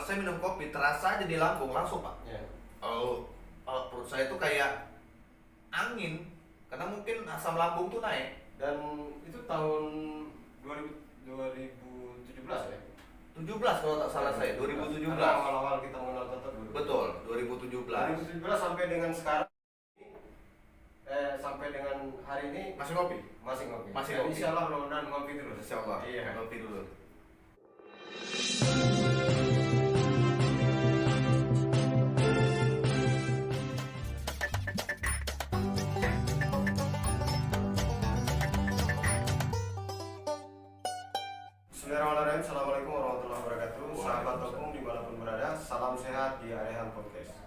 saya minum kopi terasa aja di lambung langsung Pak. Ya. Kalau perut saya itu kayak angin, karena mungkin asam lambung tuh naik. Dan itu tahun 2017 ya? 17 kalau tak salah saya, 2017. Karena awal-awal kita mengenal Toto dulu. Betul, 2017. 2017 sampai dengan sekarang, sampai dengan hari ini Masih kopi? masih ngopi. Masih Dan ngopi. insya Allah mudah-mudahan ngopi terus. Insya Allah, Iya. kopi dulu. Bismillahirrahmanirrahim. Assalamualaikum warahmatullahi wabarakatuh. Sahabat Waalaikumsalam. Tokum dimanapun berada, salam sehat di Arehan Podcast.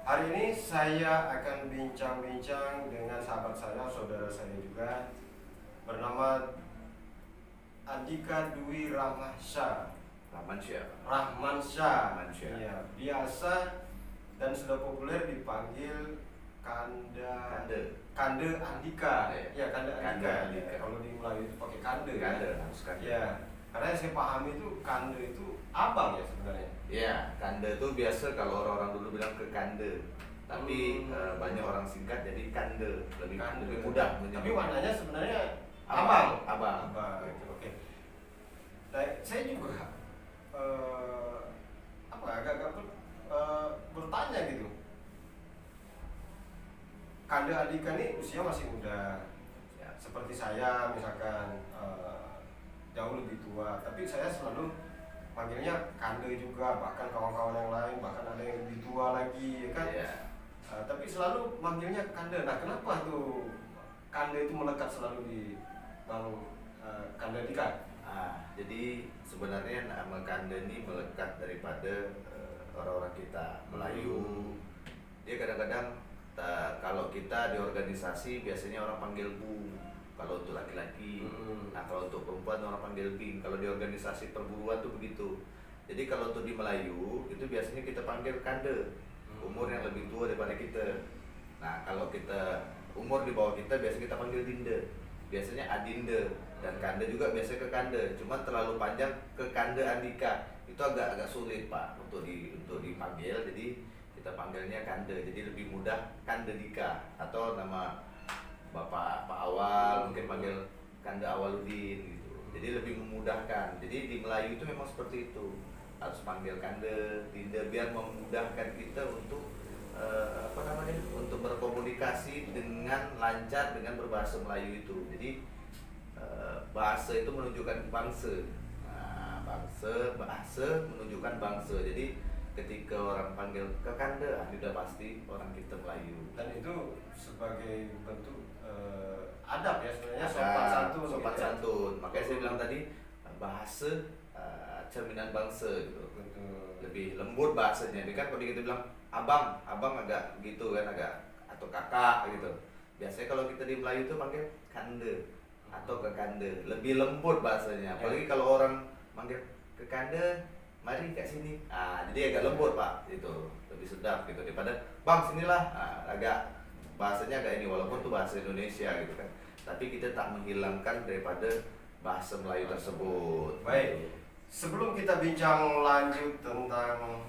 Hari ini saya akan bincang-bincang dengan sahabat saya, saudara saya juga, bernama Andika Dwi Rahmansyah. Rahmansyah. Iya, biasa dan sudah populer dipanggil Kande Andika. Ya, Kande Andika. Andika. Kalau di Melayu itu pakai Kande. Kande, kan? harus Kande. Ya, karena yang saya pahami itu Kande itu abang ya sebenarnya. Iya, Kande itu biasa kalau orang-orang dulu bilang ke Kande. Tapi banyak orang singkat jadi Kande, lebih mudah. Tapi warnanya sebenarnya Abang. Abang. Gitu, oke. Nah, saya juga agak-agak bertanya gitu. Kande Andika ini usia masih muda, Ya. seperti saya misalkan jauh lebih tua, tapi saya selalu panggilnya Kande juga, bahkan kawan-kawan yang lain, bahkan ada yang lebih tua lagi, ya kan? Iya. Tapi selalu manggilnya Kande. Nah, kenapa tuh Kande itu melekat selalu di Bang Kande Andika? Jadi sebenarnya nama Kande ini melekat daripada orang-orang kita Melayu. Dia kadang-kadang kalau kita di organisasi biasanya orang panggil Bu kalau untuk laki-laki. Nah, kalau untuk perempuan orang panggil Bing. Kalau di organisasi perburuan tuh begitu. Jadi kalau untuk di Melayu itu biasanya kita panggil Kande, umur yang lebih tua daripada kita. Nah, kalau kita umur di bawah kita biasanya kita panggil Dinde. Biasanya Adinde, dan Kande juga biasanya ke Kande. Cuma terlalu panjang ke Kande Andika. Itu agak sulit Pak untuk dipanggil. Jadi kita panggilnya Kande. Jadi lebih mudah Kande Dika, atau nama Bapak Pak Awal mungkin panggil Kande Awaludin gitu. Jadi lebih memudahkan. Jadi di Melayu itu memang seperti itu. Harus panggil Kande, Dinde, biar memudahkan kita untuk untuk berkomunikasi dengan lancar dengan berbahasa Melayu itu. Jadi bahasa itu menunjukkan bangsa. Nah, bahasa menunjukkan bangsa. Jadi ketika orang panggil ke Kande, ini udah pasti orang kita Melayu. Dan itu sebagai bentuk adab ya sebenarnya, Sopan santun. Makanya saya bilang tadi bahasa cerminan bangsa gitu. Betul. Lebih lembut bahasanya. Ini kan kalau kita bilang abang agak gitu kan, agak atau kakak gitu. Biasanya kalau kita di Melayu itu panggil Kande atau ke Kande, lebih lembut bahasanya. Apalagi kalau orang manggil ke Kande, mari ke sini. Jadi agak lembut Pak, itu lebih sedap gitu daripada bang sinilah. Agak bahasanya agak ini, walaupun itu bahasa Indonesia gitu kan. Tapi kita tak menghilangkan daripada bahasa Melayu tersebut. Baik. Sebelum kita bincang lanjut tentang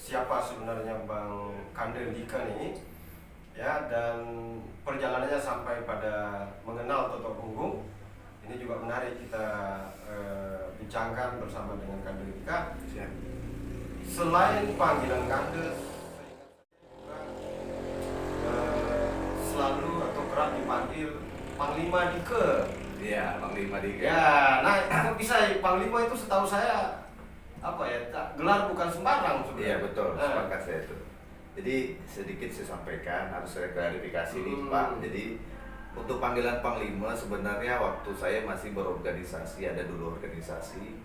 siapa sebenarnya Bang Kande Andika nih, ya, dan perjalanannya sampai pada mengenal Toto Punggung, ini juga menarik kita bincangkan bersama dengan Kande Andika. Selain panggilan Kande, selalu atau kerap dipanggil Panglima Dike. Iya, Panglima Dika. Ya, nah kok bisa Panglima itu setahu saya gelar bukan sembarang sebenarnya. Iya betul, sepakat saya itu. Jadi sedikit saya sampaikan, harus saya klarifikasi nih Pak. Jadi untuk panggilan Panglima sebenarnya waktu saya masih berorganisasi, ada dulu organisasi.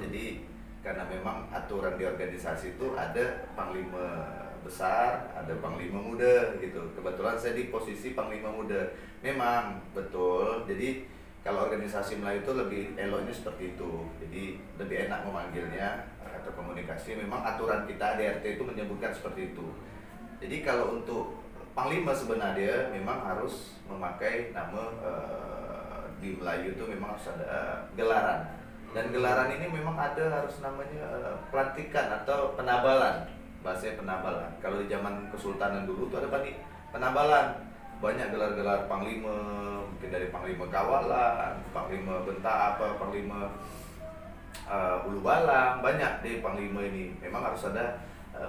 Jadi karena memang aturan di organisasi itu ada Panglima besar, ada Panglima muda gitu. Kebetulan saya di posisi Panglima muda. Memang betul. Jadi kalau organisasi Melayu itu lebih eloknya seperti itu. Jadi lebih enak memanggilnya atau komunikasi. Memang aturan kita ADRT itu menyebutkan seperti itu. Jadi kalau untuk Panglima sebenarnya memang harus memakai nama di Melayu itu memang harus ada gelaran. Dan gelaran ini memang ada harus namanya pelantikan atau penabalan, bahasanya penabalan. Kalau di zaman Kesultanan dulu tuh ada penabalan, banyak gelar-gelar panglima, mungkin dari panglima kawalan, panglima bentang apa, panglima ulu balang, banyak deh panglima ini. Memang harus ada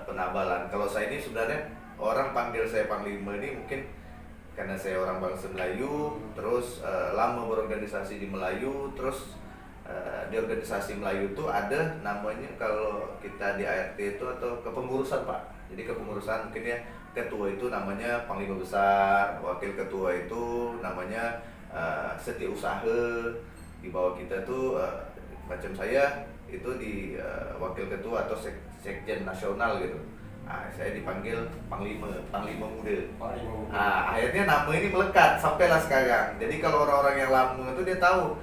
penabalan. Kalau saya ini sebenarnya orang panggil saya panglima ini mungkin karena saya orang bangsa Melayu, terus lama berorganisasi di Melayu, terus di organisasi Melayu itu ada namanya, kalau kita di ART itu atau kepengurusan Pak. Jadi kepengurusan mungkin ya, ketua itu namanya panglima besar, wakil ketua itu namanya setiausaha. Di bawah kita tuh macam saya itu di wakil ketua atau sekjen nasional gitu. Nah, saya dipanggil panglima muda. Akhirnya nama ini melekat sampailah sekarang. Jadi kalau orang-orang yang lama itu dia tahu,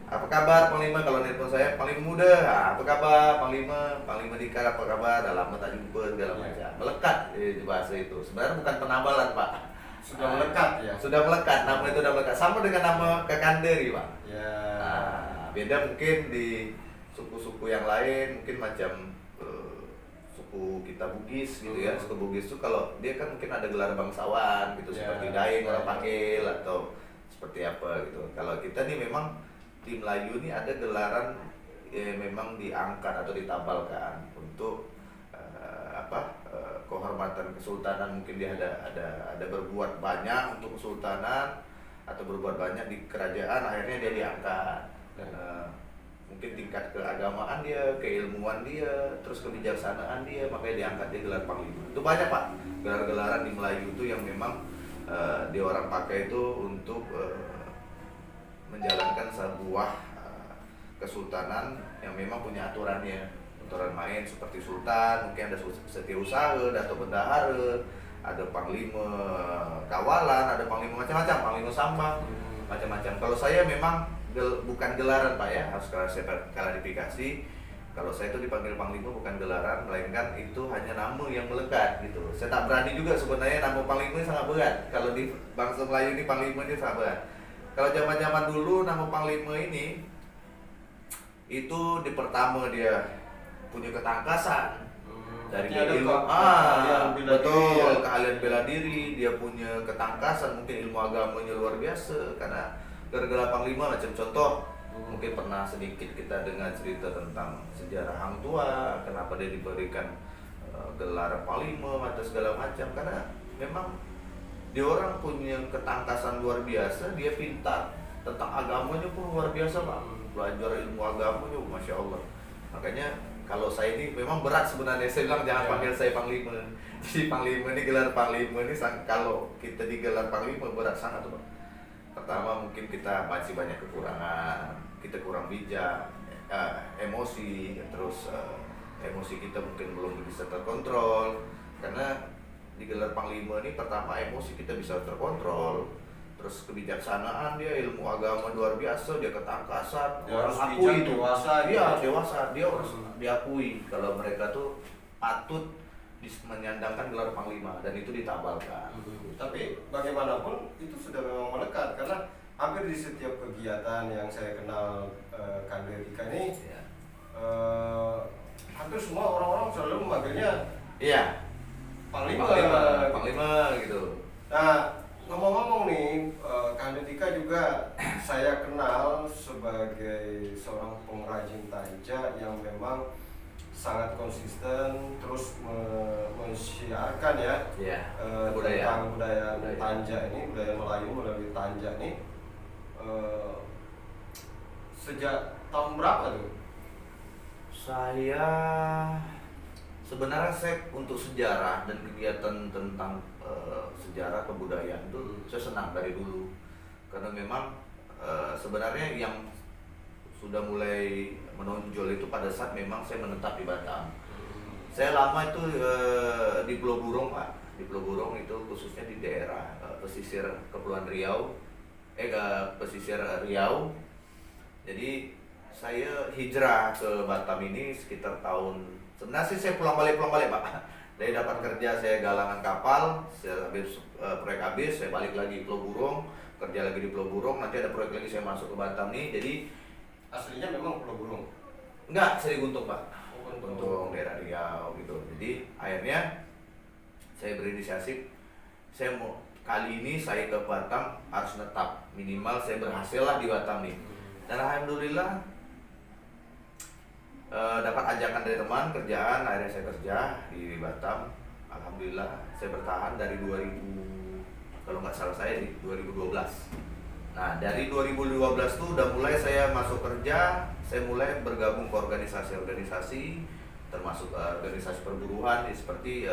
apa kabar Panglima, kalau nelpon saya Panglima muda, apa kabar Panglima Dika, apa kabar, dah lama tak jumpa segala macam. Melekat di bahasa itu. Sebenarnya bukan penabalan Pak. Sudah melekat ya. Sudah melekat, nama itu sudah melekat. Sama dengan nama Kakanderi Pak. Ya. Beda mungkin di suku-suku yang lain, mungkin macam suku kita Bugis gitu ya. Suku Bugis itu kalau dia kan mungkin ada gelar bangsawan gitu, seperti Daeng orang panggil atau seperti apa gitu. Kalau kita nih memang di Melayu ini ada gelaran memang diangkat atau ditabalkan untuk kehormatan kesultanan. Mungkin dia ada berbuat banyak untuk kesultanan atau berbuat banyak di kerajaan, akhirnya dia diangkat. Mungkin tingkat keagamaan dia, keilmuan dia, terus kebijaksanaan dia, makanya diangkat dia gelar panglima. Itu banyak Pak gelar-gelaran di Melayu itu yang memang dia orang pakai itu untuk menjalankan sebuah kesultanan yang memang punya aturan main, seperti sultan, mungkin ada setiausaha, dato bendahara, ada panglima kawalan, ada panglima macam-macam, panglima sambang, macam-macam. Kalau saya memang bukan gelaran Pak ya, harus saya klarifikasi. Kalau saya itu dipanggil panglima bukan gelaran, melainkan itu hanya nama yang melekat gitu. Saya tak berani juga sebenarnya, nama panglima ini sangat berat. Kalau di bangsa Melayu ini panglima ini sangat berat. Kalau zaman-zaman dulu nama panglima ini itu di pertama dia punya ketangkasan dari ilmu betul, keahlian bela diri, dia punya ketangkasan, mungkin ilmu agamanya luar biasa. Karena gara-gara panglima, macam contoh mungkin pernah sedikit kita dengar cerita tentang sejarah Hang Tua, kenapa dia diberikan gelar panglima atau segala macam, karena memang dia orang punya ketangkasan luar biasa, dia pintar tentang agamanya pun luar biasa Pak, belajar ilmu agamanya Masya Allah. Makanya kalau saya ini memang berat sebenarnya, saya bilang jangan panggil saya panglima. Jadi panglima ini, gelar panglima ini kalau kita digelar panglima berat sangat Pak. Pertama mungkin kita masih banyak kekurangan, kita kurang bijak, emosi, terus emosi kita mungkin belum bisa terkontrol. Karena digelar panglima ini pertama emosi kita bisa terkontrol, terus kebijaksanaan dia, ilmu agama luar biasa, dia ketangkasan, dia orang harus akui itu, dewasa, dewasa, dia harus diakui kalau mereka tuh patut menyandangkan gelar panglima, dan itu ditabalkan. Tapi bagaimanapun itu sudah memang melekat, karena hampir di setiap kegiatan yang saya kenal Kandel Dika ini, hampir semua orang-orang selalu memanggilnya panglima gitu. Nah, ngomong-ngomong nih, Kandel Dika juga saya kenal sebagai seorang pengrajin tanja yang memang sangat konsisten, terus mensiarkan tentang budaya tanja ini, budaya Melayu melalui tanja ini. Sejak tahun berapa tuh? Saya sebenarnya untuk sejarah dan kegiatan tentang sejarah kebudayaan itu saya senang dari dulu, karena memang sebenarnya yang sudah mulai menonjol itu pada saat memang saya menetap di Batam. Saya lama itu di Pulau Burung Pak, di Pulau Burung itu khususnya di daerah pesisir Kepulauan Riau, pesisir Riau. Jadi saya hijrah ke Batam ini sekitar tahun, sebenarnya sih saya pulang balik Pak. Dari dapat kerja saya galangan kapal, saya habis proyek habis, saya balik lagi Pulau Burung, kerja lagi di Pulau Burung, nanti ada proyek lagi saya masuk ke Batam nih. Jadi aslinya memang Pulau Burung. Enggak, Seri Guntung Pak. Oh, Guntung daerah Riau gitu. Jadi akhirnya saya berinisiatif, saya mau kali ini saya ke Batam harus netap, minimal saya berhasil lah di Batam nih. Dan alhamdulillah dapat ajakan dari teman kerjaan, akhirnya saya kerja di Batam. Alhamdulillah saya bertahan dari 2000, kalau nggak salah saya di 2012. Nah dari 2012 tuh udah mulai saya masuk kerja, saya mulai bergabung ke organisasi-organisasi, termasuk organisasi perburuan seperti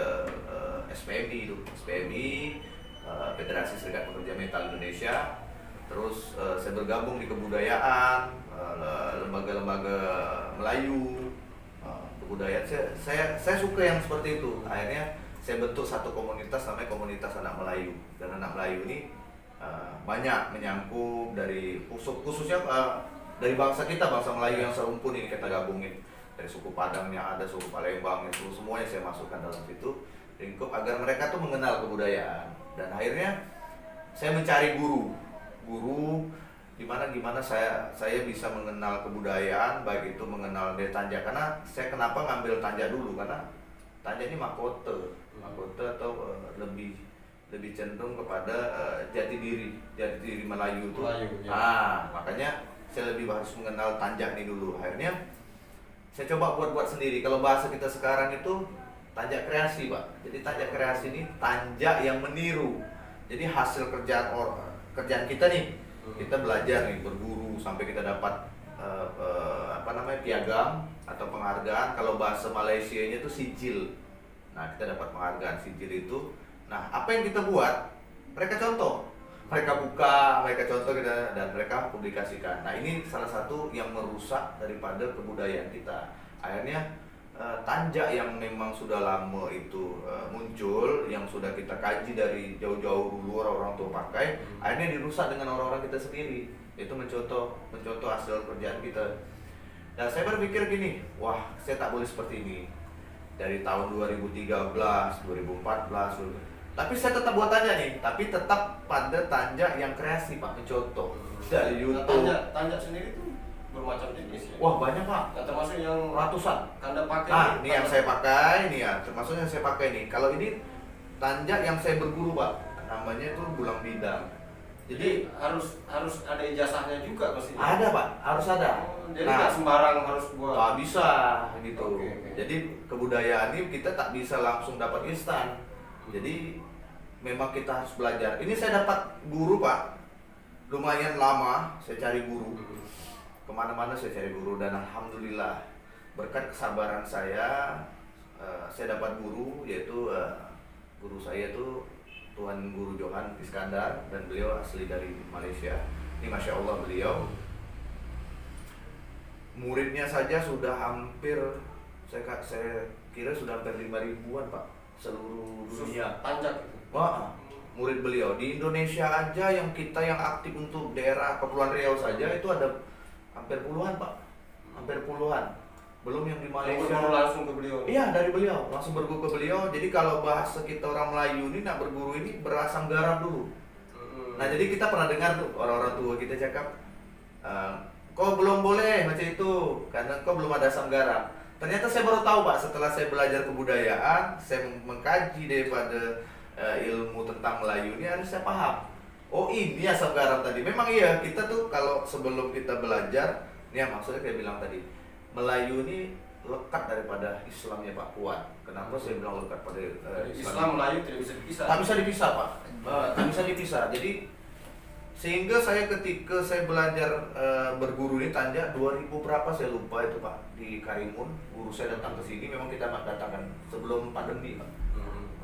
SPMI itu, Federasi Serikat Pekerja Metal Indonesia. Terus saya bergabung di kebudayaan, lembaga-lembaga Melayu, kebudayaan. Saya suka yang seperti itu. Akhirnya saya bentuk satu komunitas namanya Komunitas Anak Melayu. Dan anak Melayu ini banyak menyangkut dari khususnya dari bangsa kita, bangsa Melayu yang serumpun ini kita gabungin. Dari suku Padangnya ada, suku Palembang itu semuanya saya masukkan dalam situ lingkup agar mereka tuh mengenal kebudayaan. Dan akhirnya saya mencari guru gimana saya bisa mengenal kebudayaan, baik itu mengenal dari Tanjak. Karena saya kenapa ngambil Tanjak dulu, karena Tanjak ini mahkota atau lebih cenderung kepada jati diri Melayu itu. Ya. Makanya saya lebih harus mengenal Tanjak ini dulu. Akhirnya saya coba buat sendiri. Kalau bahasa kita sekarang itu Tanjak kreasi, Pak. Jadi Tanjak kreasi ini Tanjak yang meniru. Jadi hasil kerjaan kita nih, kita belajar nih, berburu sampai kita dapat piagam atau penghargaan. Kalau bahasa Malaysianya itu sijil. Nah, kita dapat penghargaan sijil itu. Nah, apa yang kita buat, mereka contoh, mereka buka, mereka contoh kita, dan mereka publikasikan. Nah, ini salah satu yang merusak daripada kebudayaan kita. Akhirnya Tanjak yang memang sudah lama itu muncul, yang sudah kita kaji dari jauh-jauh dulu orang-orang tua pakai, akhirnya dirusak dengan orang-orang kita sendiri. Itu mencontoh hasil kerjaan kita. Dan saya berpikir gini, wah saya tak boleh seperti ini. Dari tahun 2013, 2014, tapi saya tetap buat Tanjak nih, tapi tetap pada Tanjak yang kreasi Pak, mencontoh dari YouTube. Tanjak sendiri tuh bermacam jenis ya? Wah banyak Pak. Nah, termasuk yang ratusan. Anda pakai. Nah, ini yang saya pakai nih ya, termasuk yang saya pakai nih. Kalau ini Tanjak yang saya berburu Pak, namanya itu Bulang Bidang. Jadi harus ada ijazahnya juga pastinya. Ada Pak, harus ada. Jadi nggak sembarang harus buat. Tak bisa gitu. Okay. Jadi kebudayaan ini kita tak bisa langsung dapat instan. Jadi memang kita harus belajar. Ini saya dapat guru Pak, lumayan lama saya cari guru. Kemana-mana saya cari guru, dan alhamdulillah berkat kesabaran saya dapat guru, yaitu guru saya itu Tuan Guru Johan Iskandar, dan beliau asli dari Malaysia. Ini Masya Allah beliau, muridnya saja sudah hampir, saya kira sudah hampir 5.000-an Pak, seluruh dunia. Tanjak. Wah, murid beliau di Indonesia aja yang aktif untuk daerah Kepulauan Riau saja itu ada hampir puluhan Pak, belum yang di Malaysia. Langsung ke beliau. Iya, dari beliau langsung berguru ke beliau. Jadi kalau bahasa kita orang Melayu ini nak berguru ini berasam garam dulu. Nah jadi kita pernah dengar tuh orang-orang tua kita cakap, kau belum boleh macam itu karena kau belum ada asam garam. Ternyata saya baru tahu Pak, setelah saya belajar kebudayaan, saya mengkaji daripada ilmu tentang Melayu ini, harus saya paham. Oh ini asam garam tadi. Memang iya, kita tuh kalau sebelum kita belajar, ini ya maksudnya kayak bilang tadi, Melayu ini lekat daripada Islamnya Pak, kuat. Kenapa saya bilang lekat pada Islam Melayu tidak bisa dipisah. Tak bisa dipisah Pak, tak bisa dipisah. Jadi sehingga saya ketika saya belajar berguru ini Tanjak 2000 berapa saya lupa itu Pak, di Karimun, guru saya datang ke sini, memang kita datangkan sebelum pandemi Pak.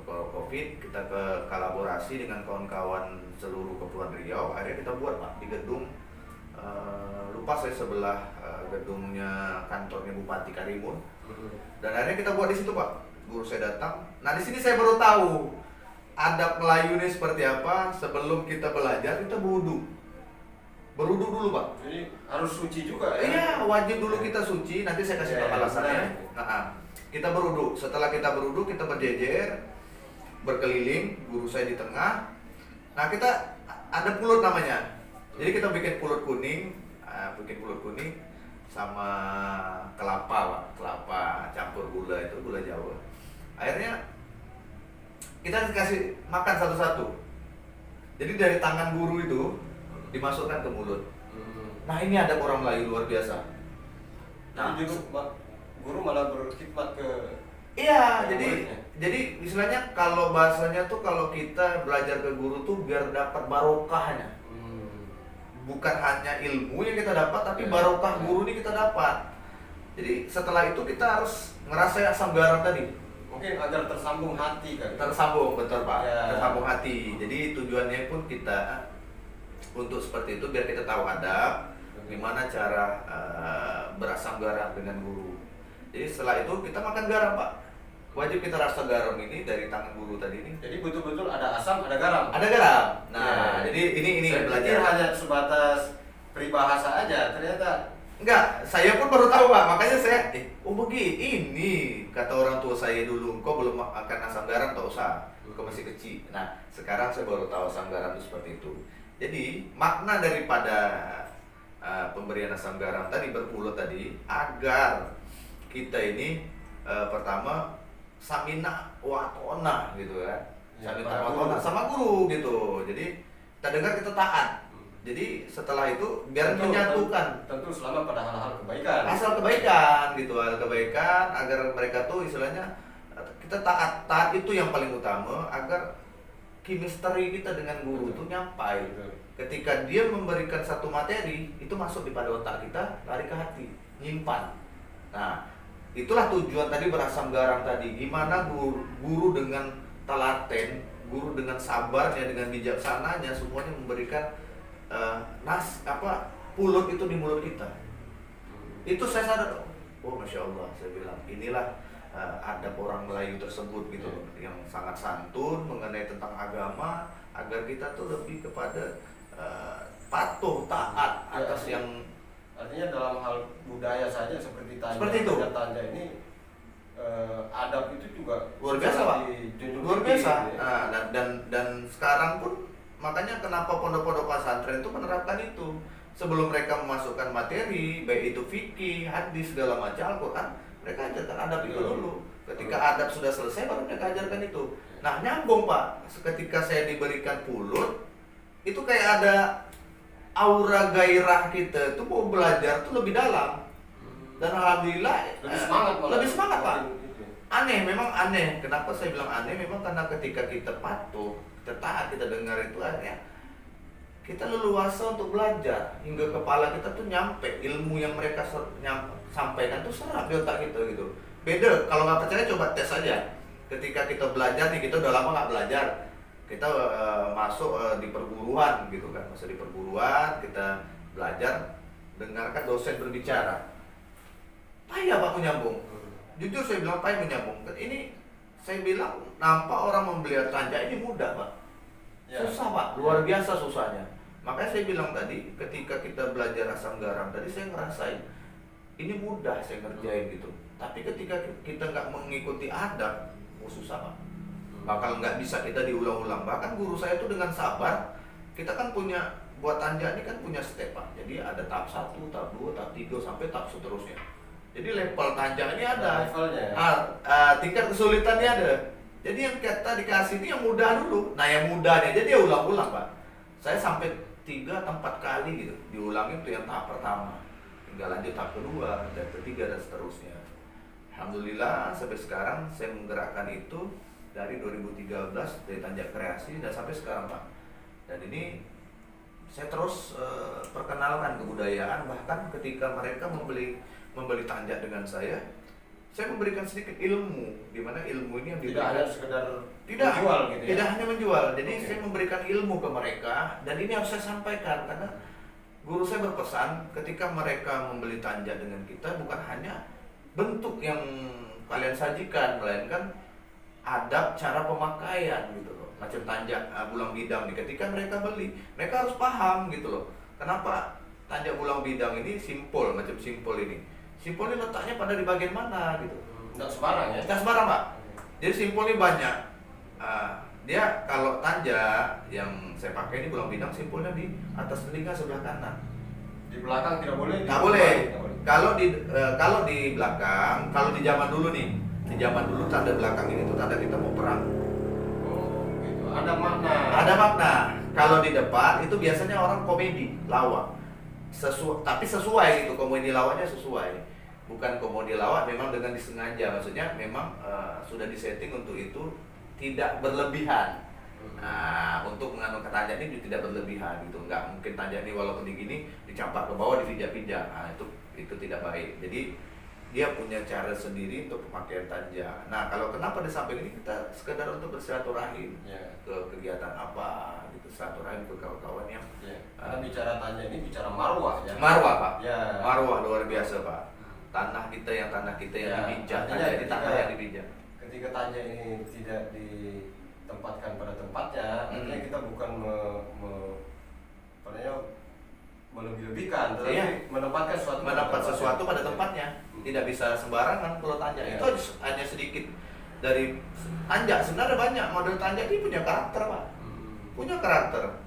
Covid, kita ke kolaborasi dengan kawan-kawan seluruh Kepulauan Riau. Akhirnya kita buat Pak di gedung, lupa saya sebelah gedungnya kantornya Bupati Karimun. Dan akhirnya kita buat di situ Pak. Guru saya datang. Nah di sini saya baru tahu adab Melayu ini seperti apa. Sebelum kita belajar kita berwudu dulu Pak. Jadi harus suci juga ya? Iya, wajib dulu kita suci. Nanti saya kasih tahu alasannya. Kita berwudu. Setelah kita berwudu kita berjejer, berkeliling, guru saya di tengah. Nah kita ada pulut namanya. Jadi kita bikin pulut kuning, sama kelapa Pak, kelapa campur gula, itu gula Jawa. Akhirnya kita dikasih makan satu-satu. Jadi dari tangan guru itu dimasukkan ke mulut. Nah ini ada orang Melayu luar biasa. Nah, Jadi guru malah berkhidmat ke iya, ke jadi muridnya. jadi istilahnya kalau bahasanya tuh kalau kita belajar ke guru tuh biar dapat barokahnya. Bukan hanya ilmu yang kita dapat, tapi Ya, barokah ya. guru ini kita dapat. Jadi setelah itu kita harus ngerasain asam garam tadi. Mungkin agar tersambung hati kan. Tersambung, betul Pak. Ya. Tersambung hati. Jadi tujuannya pun kita untuk seperti itu biar kita tahu adab, gimana cara berasam garam dengan guru. Jadi setelah itu kita makan garam Pak. Wajib kita rasa garam ini dari tangan guru tadi ini. Jadi betul-betul ada asam, ada garam. Ada garam. Nah, Ya. jadi ini Saya pikir belajar. hanya sebatas peribahasa aja, ternyata Enggak, saya pun baru tahu Pak. Makanya saya, oh begini, ini kata orang tua saya dulu, kau belum makan asam garam, tak usah, kau masih kecil. Nah, sekarang saya baru tahu asam garam itu seperti itu. Jadi makna daripada pemberian asam garam tadi berpulut tadi agar kita ini pertama samina watona gitu kan, Ya, samina pada watona guru. sama guru gitu. Jadi kita dengar kita taat. Jadi setelah itu biar menyatukan tentu selama pada hal-hal kebaikan. asal kebaikan gitu, hal kebaikan agar mereka tuh istilahnya kita taat itu yang paling utama agar chemistry kita dengan guru itu nyampai. Betul. Ketika dia memberikan satu materi itu masuk di pada otak kita, lari ke hati, nyimpan. Nah, itulah tujuan tadi berasam garam tadi. Gimana guru dengan telaten, guru dengan sabarnya, dengan bijaksananya semuanya memberikan pulut itu di mulut kita. Itu saya sadar, oh masya Allah, saya bilang inilah adab orang Melayu tersebut gitu, yang sangat santun mengenai tentang agama agar kita tuh lebih kepada patuh taat atas yang Artinya dalam hal budaya saja seperti tanja, Seperti itu. tanja ini adab itu juga luar biasa Pak, dijunjung luar tinggi, biasa. gitu ya. Nah, dan sekarang pun makanya kenapa pondok-pondok pesantren itu menerapkan itu. Sebelum mereka memasukkan materi, baik itu fikih, hadis, segala macam Al-Quran, mereka ajarkan adab itu dulu. Ketika adab sudah selesai, baru mereka ajarkan itu. Nah, nyambung Pak, ketika saya diberikan pulut, itu kayak ada aura gairah kita tuh mau belajar tuh lebih dalam. Dan alhamdulillah Lebih semangat malah. lebih semangat Pak. Gitu. Aneh, memang aneh. Kenapa saya bilang aneh? Memang karena ketika kita patuh, kita taat, kita dengar itu akhirnya kita leluasa untuk belajar hingga kepala kita tuh nyampe ilmu yang mereka sampaikan tuh serap di otak kita gitu. Beda kalau nggak percaya coba tes aja. Ketika kita belajar nih, kita udah lama nggak belajar, kita masuk di perguruan gitu kan, masuk di perguruan kita belajar, dengarkan dosen berbicara, payah Pak menyambung. Jujur saya bilang payah menyambung. Ini saya bilang nampak orang membeli tanja ini mudah Pak. Ya. Susah Pak, luar biasa susahnya. Makanya saya bilang tadi, ketika kita belajar asam garam tadi saya ngerasain ini mudah saya ngerjain gitu. Tapi ketika kita nggak mengikuti adab, susah Pak. Bakal nggak bisa kita diulang-ulang. Bahkan guru saya tuh dengan sabar, kita kan punya buat tanja ini kan punya step Pak. Jadi ada tahap 1, tahap 2, tahap 3 sampai tahap seterusnya. Jadi level tanja ini ada. Levelnya ya. Tingkat kesulitannya ada. Jadi yang kita dikasih ini yang mudah dulu. Nah yang mudahnya jadi dia ulang-ulang Pak. Saya sampai 3 atau 4 kali gitu diulangi itu yang tahap pertama. Tinggal lanjut tahap kedua, dan ketiga dan seterusnya. Alhamdulillah sampai sekarang saya menggerakkan itu dari 2013 dari Tanjak Kreasi dan sampai sekarang Pak. Dan ini saya terus perkenalkan kebudayaan, bahkan ketika mereka membeli tanjak dengan saya memberikan sedikit ilmu, di mana ilmu ini yang Tidak diberikan hanya sekedar tidak menjual gitu ya. tidak hanya menjual. Jadi Oke. saya memberikan ilmu ke mereka dan ini harus saya sampaikan karena guru saya berpesan ketika mereka membeli tanjak dengan kita bukan hanya bentuk yang kalian sajikan, melainkan adab cara pemakaian gitu loh. Macam tanjak bulang bidang nih, ketika mereka beli, mereka harus paham gitu loh. Kenapa tanjak bulang bidang ini simpul, macam simpul ini. Simpul ini letaknya pada di bagian mana gitu. Nggak sembarang ya. Tidak sembarang Pak. Jadi simpul ini banyak. Dia kalau tanjak yang saya pakai ini bulang bidang simpulnya di atas telinga sebelah kanan. Di belakang tidak boleh. Nggak boleh. Kalau di belakang, kalau di zaman dulu nih, di zaman dulu tanda belakang ini tuh tanda kita mau perang. Oh, gitu. Ada makna. Ada makna. Kalau di depan itu biasanya orang komedi, lawak. Tapi sesuai gitu, komedi lawaknya sesuai. Bukan komedi lawak memang dengan disengaja, maksudnya memang sudah disetting untuk itu tidak berlebihan. Nah, untuk mengandung tanjak ini tidak berlebihan gitu, nggak mungkin tanjak ini walaupun digini dicampak ke bawah dipijak-pijak. Nah, itu tidak baik. Jadi dia punya cara sendiri untuk pemakaian tanjak. Nah, kalau kenapa di samping ini kita sekedar untuk bersilaturahim ke kegiatan apa gitu, silaturahim ke kawan-kawan yang karena bicara tanjak ini bicara marwah ya. Marwah, Pak. Ya. Marwah luar biasa, Pak. Tanah kita yang dipijak, tanjak di tanah yang dipijak. Ketika tanjak ini tidak ditempatkan pada tempatnya, artinya kita bukan melebih-lebihkan, tetapi menempatkan sesuatu pada tempatnya. Tidak bisa sembarangan kalau tanjak. Itu hanya sedikit dari tanjak. Sebenarnya banyak model tanjak ini punya karakter, Pak. Punya karakter.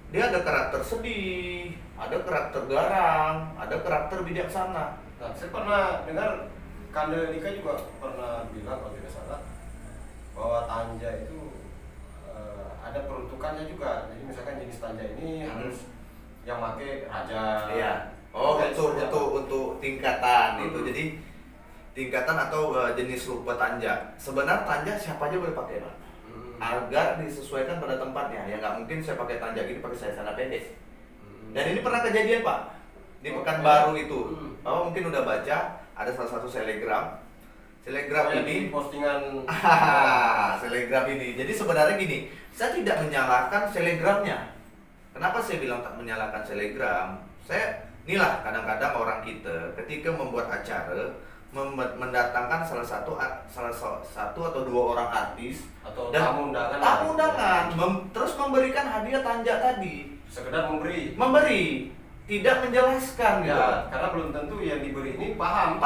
Dia ada karakter sedih, ada karakter garang, ada karakter bijaksana. Nah, saya pernah dengar Kande Nika juga pernah bilang kalau tidak salah bahwa tanjak itu ada peruntukannya juga. Jadi misalkan jenis tanjak ini harus yang pakai raja. Iya. Oh, untuk tingkatan itu. Jadi tingkatan atau jenis rupa tanjak. Sebenarnya tanjak siapa aja boleh pakai, Pak. Agar disesuaikan pada tempatnya. Ya nggak mungkin saya pakai tanjak ini pakai saya celana pendek. Dan ini pernah kejadian, Pak, di Pekanbaru itu. Bapak mungkin udah baca, ada salah satu selegram. Selegram ini postingan. Selegram ini. Jadi sebenarnya gini, saya tidak menyalahkan selegramnya. Kenapa saya bilang tak menyalahkan selegram? Inilah kadang-kadang orang kita ketika membuat acara mendatangkan salah satu atau dua orang artis atau dan tamu undangan, terus memberikan hadiah tanjak tadi. Sekedar memberi, tidak menjelaskan gitu. Karena belum tentu yang diberi ini paham.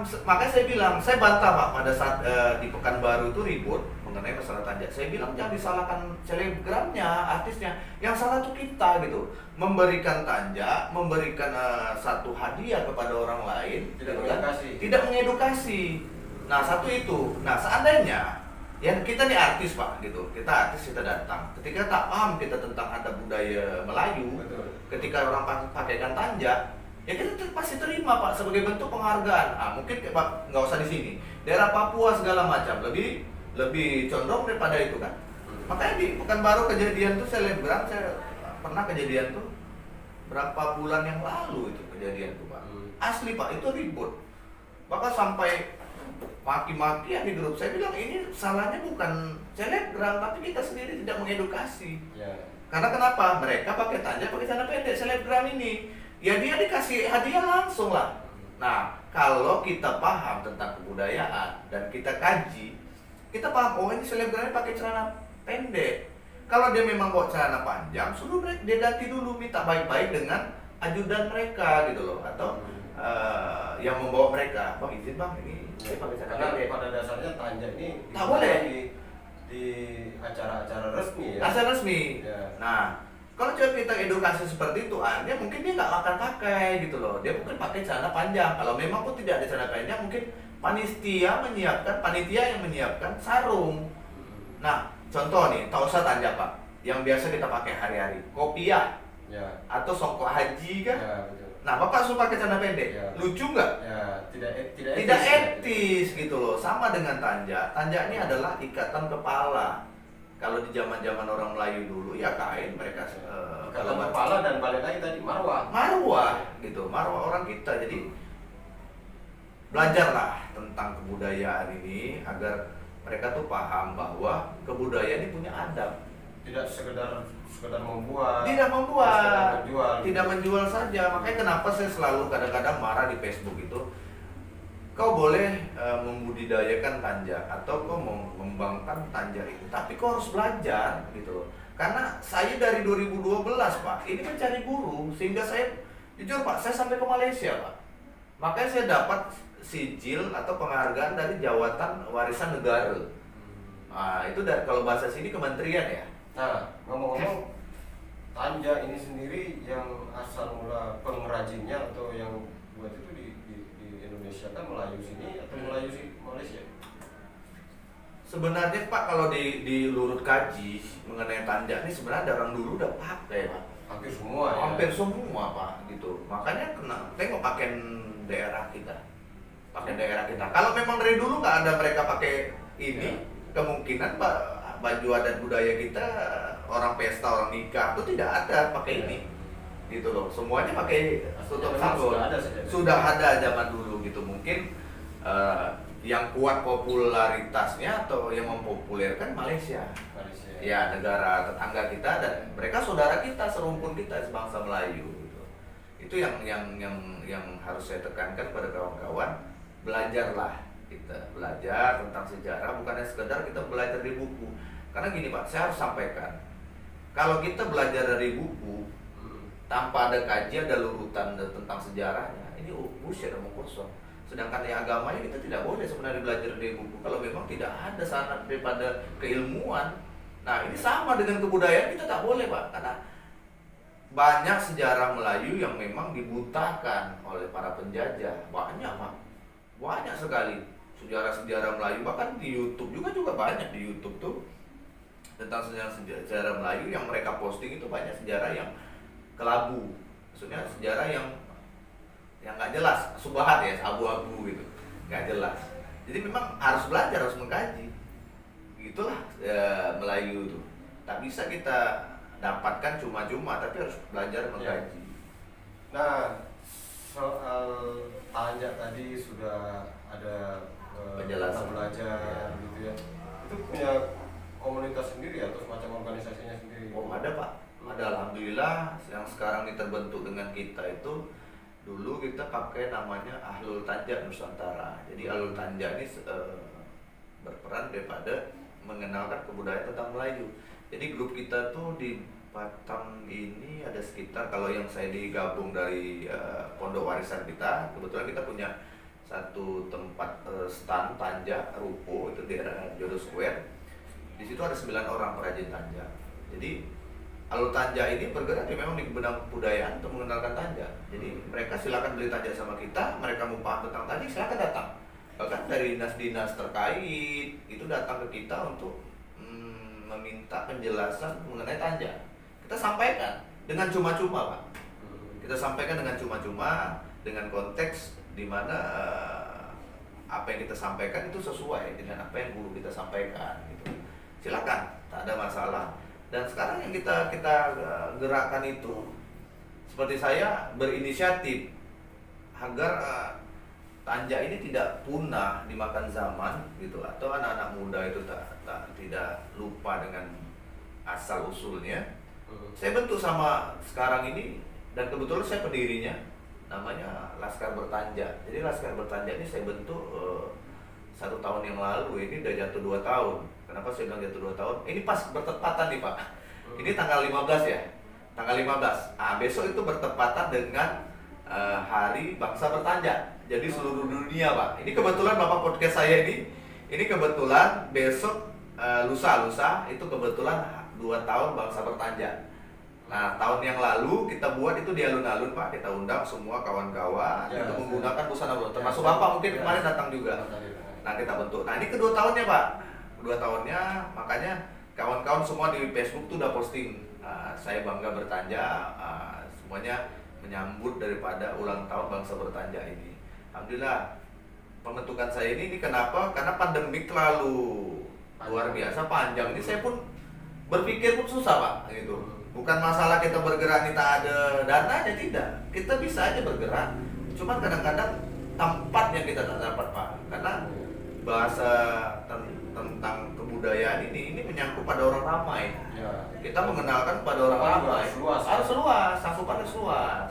Makanya saya bilang, saya bantah, Pak, pada saat di Pekanbaru itu ribut mengenai masalah tanjak. Saya bilang jangan disalahkan selebgramnya, artisnya. Yang salah tuh kita gitu. Memberikan tanjak, memberikan satu hadiah kepada orang lain, tidak mengedukasi. Nah, satu itu. Nah, seandainya yang kita nih artis, Pak, gitu. Kita artis, kita datang. Ketika tak paham kita tentang adat budaya Melayu, ketika orang pakaikan tanjak, ya kita pasti terima, Pak, sebagai bentuk penghargaan. Mungkin Pak nggak usah di sini. Daerah Papua segala macam lebih condong daripada itu kan. Makanya di Pekanbaru kejadian tuh selebgram, saya pernah kejadian tuh berapa bulan yang lalu itu kejadian tuh, Pak. Asli, Pak, itu ribut. Bahkan sampai maki-makian di grup. Saya bilang ini salahnya bukan selebgram, tapi kita sendiri tidak mengedukasi. Karena kenapa? Mereka pakai tanjak, pakai celana pendek selebgram ini. Ya dia dikasih hadiah langsung lah. Nah, kalau kita paham tentang kebudayaan dan kita kaji, kita paham, oh ini selebgramnya pakai celana pendek. Kalau dia memang bawa celana panjang, suruh dia ganti dulu, minta baik-baik dengan ajudan mereka gitu loh, atau yang membawa mereka, bang izin bang ini saya pakai celana pendek. Karena pada dasarnya tanjak ini tak boleh di acara-acara resmi ya. Acara resmi. Nah, kalau coba kita edukasi seperti itu, artinya mungkin dia nggak akan pakai gitu loh. Dia mungkin pakai celana panjang. Kalau memang pun tidak ada celana panjang, mungkin panitia yang menyiapkan sarung. Nah, contoh nih, tak usah tanjak, Pak. Yang biasa kita pakai hari-hari, kopiah, atau songkok haji kan. Betul. Nah, Bapak suruh pakai celana pendek, lucu nggak? Tidak etis gitu loh. Sama dengan tanjak. Tanjak ini adalah ikatan kepala. Kalau di zaman-zaman orang Melayu dulu ya kain mereka ikatan kepala dan balik lagi tadi marwah gitu, marwah orang kita. Jadi belajarlah tentang kebudayaan ini agar mereka tuh paham bahwa kebudayaan ini punya adab. Tidak sekedar membuat, tidak menjual saja. Makanya kenapa saya selalu kadang-kadang marah di Facebook itu, kau boleh membudidayakan tanjak atau kau mengembangkan tanjak itu, tapi kau harus belajar gitu loh. Karena saya dari 2012, Pak, ini mencari guru, sehingga saya jujur, Pak, saya sampai ke Malaysia, Pak. Makanya saya dapat sijil atau penghargaan dari Jawatan Warisan Negara. Nah, itu kalau bahasa sini kementerian ya. Nah, ngomong-ngomong tanja ini sendiri yang asal mula pengrajinnya atau yang buat itu di Indonesia kan Melayu sini atau Melayu sih Malaysia? Sebenarnya Pak, kalau dilurut kaji mengenai tanja ini sebenarnya dari orang dulu udah pakai Pak. Hampir semua ya. Hampir semua Pak gitu. Makanya tengok pakaian daerah kita. Pakaian daerah kita. Kalau memang dari dulu nggak ada mereka pakai ini, kemungkinan Pak baju adat budaya kita orang pesta, orang nikah itu tidak ada pakai ini. Gitu loh. Semuanya pakai tutup sanggul. Sudah ada zaman dulu gitu. Mungkin yang kuat popularitasnya atau yang mempopulerkan Malaysia. Ya, negara tetangga kita dan mereka saudara kita, serumpun kita sebangsa Melayu gitu. Itu yang harus saya tekankan pada kawan-kawan, belajarlah kita, belajar tentang sejarah, bukannya sekedar kita belajar di buku. Karena gini Pak, saya harus sampaikan, kalau kita belajar dari buku tanpa ada kajian, ada lurutan tentang sejarahnya, ini bullshit, omong kosong. Sedangkan yang agamanya kita tidak boleh sebenarnya belajar dari buku kalau memang tidak ada sanad daripada keilmuan. Nah ini sama dengan kebudayaan, kita tak boleh Pak, karena banyak sejarah Melayu yang memang dibutakan oleh para penjajah. Banyak Pak, banyak sekali sejarah-sejarah Melayu, bahkan di YouTube juga banyak di YouTube tuh tentang sejarah Melayu yang mereka posting itu banyak sejarah yang kelabu, maksudnya sejarah yang nggak jelas, subahat ya, abu-abu gitu, nggak jelas. Jadi memang harus belajar, harus mengkaji. Itulah Melayu itu. Tak bisa kita dapatkan cuma-cuma, tapi harus belajar mengkaji. Nah, soal tanja tadi sudah ada penjelasan, belajar gitu ya. Itu punya komunitas sendiri atau semacam organisasinya sendiri? Oh ada Pak, ada, alhamdulillah yang sekarang ini terbentuk dengan kita itu. Dulu kita pakai namanya Ahlul Tanja Nusantara. Jadi Ahlul Tanja ini berperan daripada mengenalkan kebudayaan tentang Melayu. Jadi grup kita tuh di Batam ini ada sekitar, kalau yang saya digabung dari pondok warisan kita, kebetulan kita punya satu tempat stand tanja ruko itu di daerah Jodoh Square. Di situ ada 9 orang perajin tanja. Jadi Ahlul Tanja ini bergerak memang di bidang kebudayaan untuk mengenalkan tanja. Jadi mereka silakan beli tanja sama kita, mereka mau paham tentang tanja silakan datang. Bahkan dari dinas-dinas terkait itu datang ke kita untuk meminta penjelasan mengenai tanja. Kita sampaikan dengan cuma-cuma Pak. Kita sampaikan dengan cuma-cuma, dengan konteks di mana apa yang kita sampaikan itu sesuai dengan apa yang guru kita sampaikan gitu. Silakan, tak ada masalah. Dan sekarang yang kita gerakan itu, seperti saya berinisiatif agar tanja ini tidak punah dimakan zaman gitu, atau anak-anak muda itu tidak lupa dengan asal usulnya. Saya bentuk sama sekarang ini, dan kebetulan saya pendirinya, namanya Laskar Bertanja. Jadi Laskar Bertanja ini saya bentuk 1 tahun yang lalu, ini udah jatuh 2 tahun. Kenapa saya bilang jatuh 2 tahun? Ini pas bertepatan nih Pak. Ini tanggal 15 ya. Tanggal 15. Besok itu bertepatan dengan Hari Bangsa Bertanja. Jadi seluruh dunia Pak. Ini kebetulan Bapak podcast saya ini kebetulan besok lusa itu kebetulan 2 tahun Bangsa Bertanja. Nah, tahun yang lalu kita buat itu di alun-alun Pak. Kita undang semua kawan-kawan untuk menggunakan busana alun. Termasuk Bapak mungkin kemarin datang juga. Nah, kita bentuk. Nah, ini kedua tahunnya Pak. 2 tahunnya, makanya kawan-kawan semua di Facebook tuh udah posting saya bangga bertanja, semuanya menyambut daripada ulang tahun Bangsa Bertanja ini. Alhamdulillah pembentukan saya ini kenapa? Karena pandemik terlalu luar biasa panjang. Ini saya pun berpikir pun susah Pak gitu. Bukan masalah kita bergerak ini tak ada dananya, tidak. Kita bisa aja bergerak, cuman kadang-kadang tempat yang kita tak dapat Pak. Karena bahasa tentang kebudayaan ini menyangkut pada orang ramai. Kita mengenalkan pada orang ramai. Harus luas, cakupannya luas.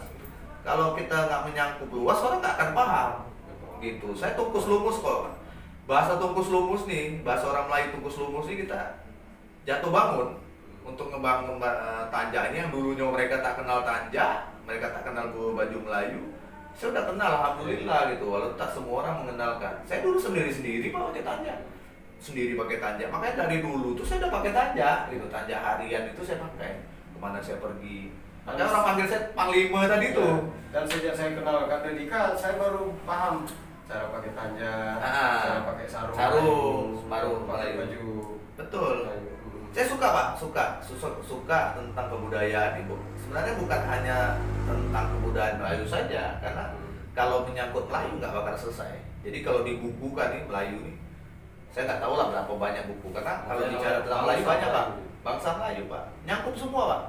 Kalau kita nggak menyangkut luas, orang nggak akan paham. Gitu. Saya tungkus lumus kok. Bahasa tungkus lumus nih, bahasa orang Melayu tungkus lumus ini kita jatuh bangun untuk ngebangun tanja ini yang dulunya mereka tak kenal tanja, mereka tak kenal baju Melayu. Saya udah kenal, alhamdulillah gitu. Walau tak semua orang mengenalkan. Saya dulu sendiri Pak pakai tanja, sendiri pakai tanja. Makanya dari dulu tuh saya udah pakai tanja, gitu. Tanja harian itu saya pakai kemana saya pergi. Makanya orang panggil saya Panglima tadi tuh. Dan sejak saya kenal Kak Dedika, saya baru paham cara pakai tanja, cara pakai sarung, baru pakai Melayu. baju. Betul. Saya suka Pak, suka tentang kebudayaan itu. Sebenarnya bukan hanya tentang kebudayaan Melayu saja, karena kalau menyangkut Melayu nggak bakal selesai. Jadi kalau dibukukan nih Melayu nih, saya nggak tahu lah berapa banyak buku, karena kalau bicara tentang Melayu banyak Pak, bangsa Melayu Pak, nyangkup semua Pak.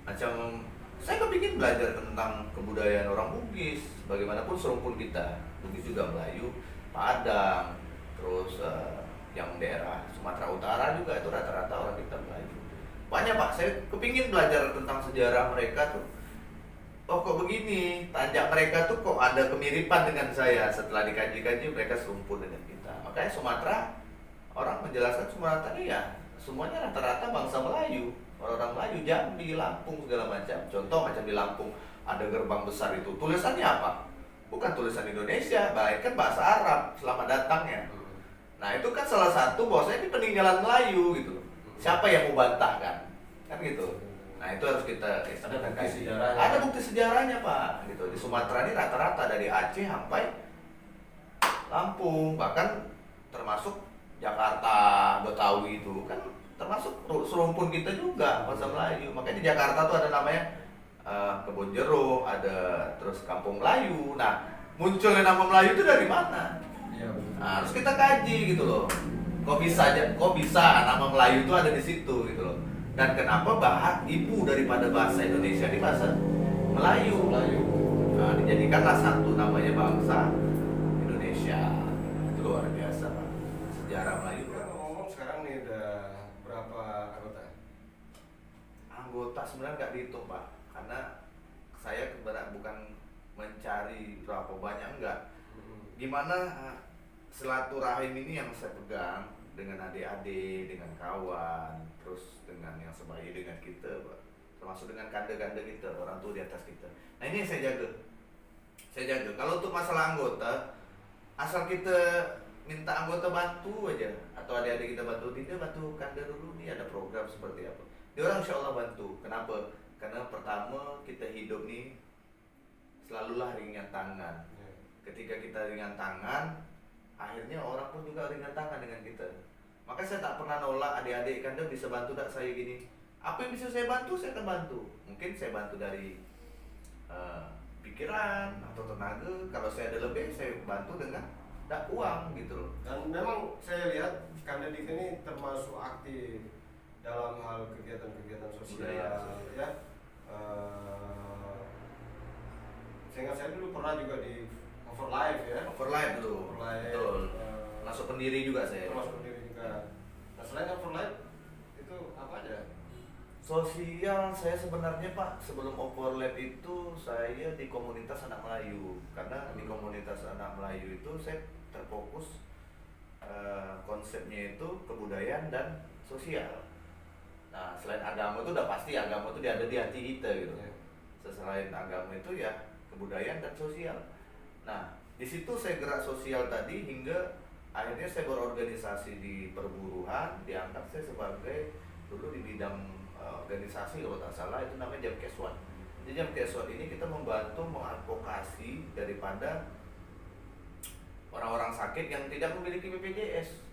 Macam saya kepingin belajar tentang kebudayaan orang Bugis, bagaimanapun serumpun kita, Bugis juga Melayu, Padang, terus yang daerah Sumatera Utara juga itu rata-rata orang kita Melayu. Banyak Pak, saya kepingin belajar tentang sejarah mereka tuh. Oh kok begini, tanjak mereka tuh kok ada kemiripan dengan saya. Setelah dikaji-kaji mereka serumpun dengan kita. Makanya Sumatera, orang menjelaskan Sumatera ya semuanya rata-rata bangsa Melayu. Orang-orang Melayu, Jambi, Lampung segala macam. Contoh macam di Lampung ada gerbang besar itu, tulisannya apa? Bukan tulisan Indonesia, bahkan bahasa Arab, selamat datangnya. Nah itu kan salah satu bahwasanya ini peninggalan Melayu gitu. Siapa yang mau bantahkan? Kan gitu. Nah itu harus kita Ada bukti sejarahnya. Ada bukti sejarahnya Pak. Gitu. Di Sumatera ini rata-rata dari Aceh sampai Lampung, bahkan termasuk Jakarta, Betawi itu kan termasuk serumpun kita juga bangsa Melayu. Makanya di Jakarta tuh ada namanya Kebon Jeruk, ada terus Kampung Melayu. Nah munculnya nama Melayu itu dari mana? Iya. Nah, harus kita kaji gitu loh. Kok bisa nama Melayu itu ada di situ gitu loh. Dan kenapa ibu daripada bahasa Indonesia ini bahasa Melayu. Nah, dijadikanlah satu namanya bangsa Indonesia. Itu luar biasa Pak. Sejarah Melayu. Ngomong sekarang nih udah berapa anggota? Anggota sebenarnya nggak dihitung Pak, karena saya bukan mencari berapa banyak, enggak. Gimana silaturahim ini yang saya pegang dengan adik-adik, dengan kawan, terus dengan yang sebaya dengan kita, termasuk dengan kanda-kanda kita, orang tua di atas kita. Nah ini yang saya jaga. Kalau untuk masalah anggota, asal kita minta anggota bantu aja, atau adik-adik kita bantu, tidak bantu kanda dulu nih ada program seperti apa. Dia orang insya Allah bantu. Kenapa? Karena pertama kita hidup nih selalulah ringan tangan. Ketika kita ringan tangan, akhirnya orang pun juga ringan tangan dengan kita. Maka saya tak pernah nolak adik-adik kanda bisa bantu tak saya gini. Apa yang bisa saya bantu, saya akan bantu. Mungkin saya bantu dari pikiran atau tenaga. Kalau saya ada lebih, saya bantu dengan uang gitu loh. Dan memang saya lihat Kanda Dika ini termasuk aktif dalam hal kegiatan-kegiatan sosial ya. Sehingga saya dulu pernah juga di Overlife ya. Overlife dulu. Betul. Masuk pendiri juga saya. Termasuk pendiri juga. Nah selain Overlife itu apa aja? Sosial saya sebenarnya Pak, sebelum Overlap itu saya di komunitas anak Melayu. Karena di komunitas anak Melayu itu saya terfokus konsepnya itu kebudayaan dan sosial. Nah selain agama itu udah pasti agama itu ada di hati kita gitu. Selain agama itu ya kebudayaan dan sosial. Nah di situ saya gerak sosial tadi hingga akhirnya saya berorganisasi di perburuhan, diangkat saya sebagai dulu di bidang organisasi kalau tak salah itu namanya Jamkeswan. Jadi Jamkeswan ini kita membantu mengadvokasi daripada orang-orang sakit yang tidak memiliki BPJS.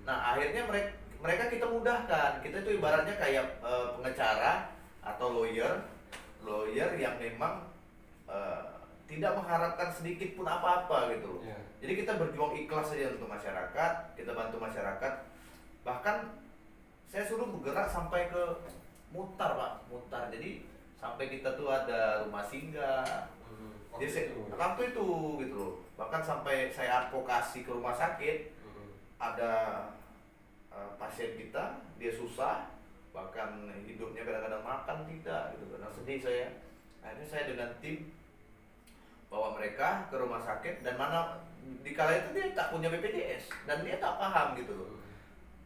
Nah akhirnya mereka kita mudahkan. Kita itu ibaratnya kayak pengacara atau lawyer yang memang tidak mengharapkan sedikit pun apa-apa gitu. Jadi kita berjuang ikhlas saja untuk masyarakat, kita bantu masyarakat. Bahkan saya suruh bergerak sampai ke mutar Pak, mutar. Jadi sampai kita tuh ada rumah singgah. Jadi waktu itu gitu loh. Bahkan sampai saya advokasi ke rumah sakit. Ada pasien kita, dia susah, bahkan hidupnya kadang-kadang makan tidak gitu. Karena sedih saya. Akhirnya saya dengan tim bawa mereka ke rumah sakit dan mana dikala itu dia tak punya BPJS dan dia tak paham gitu loh.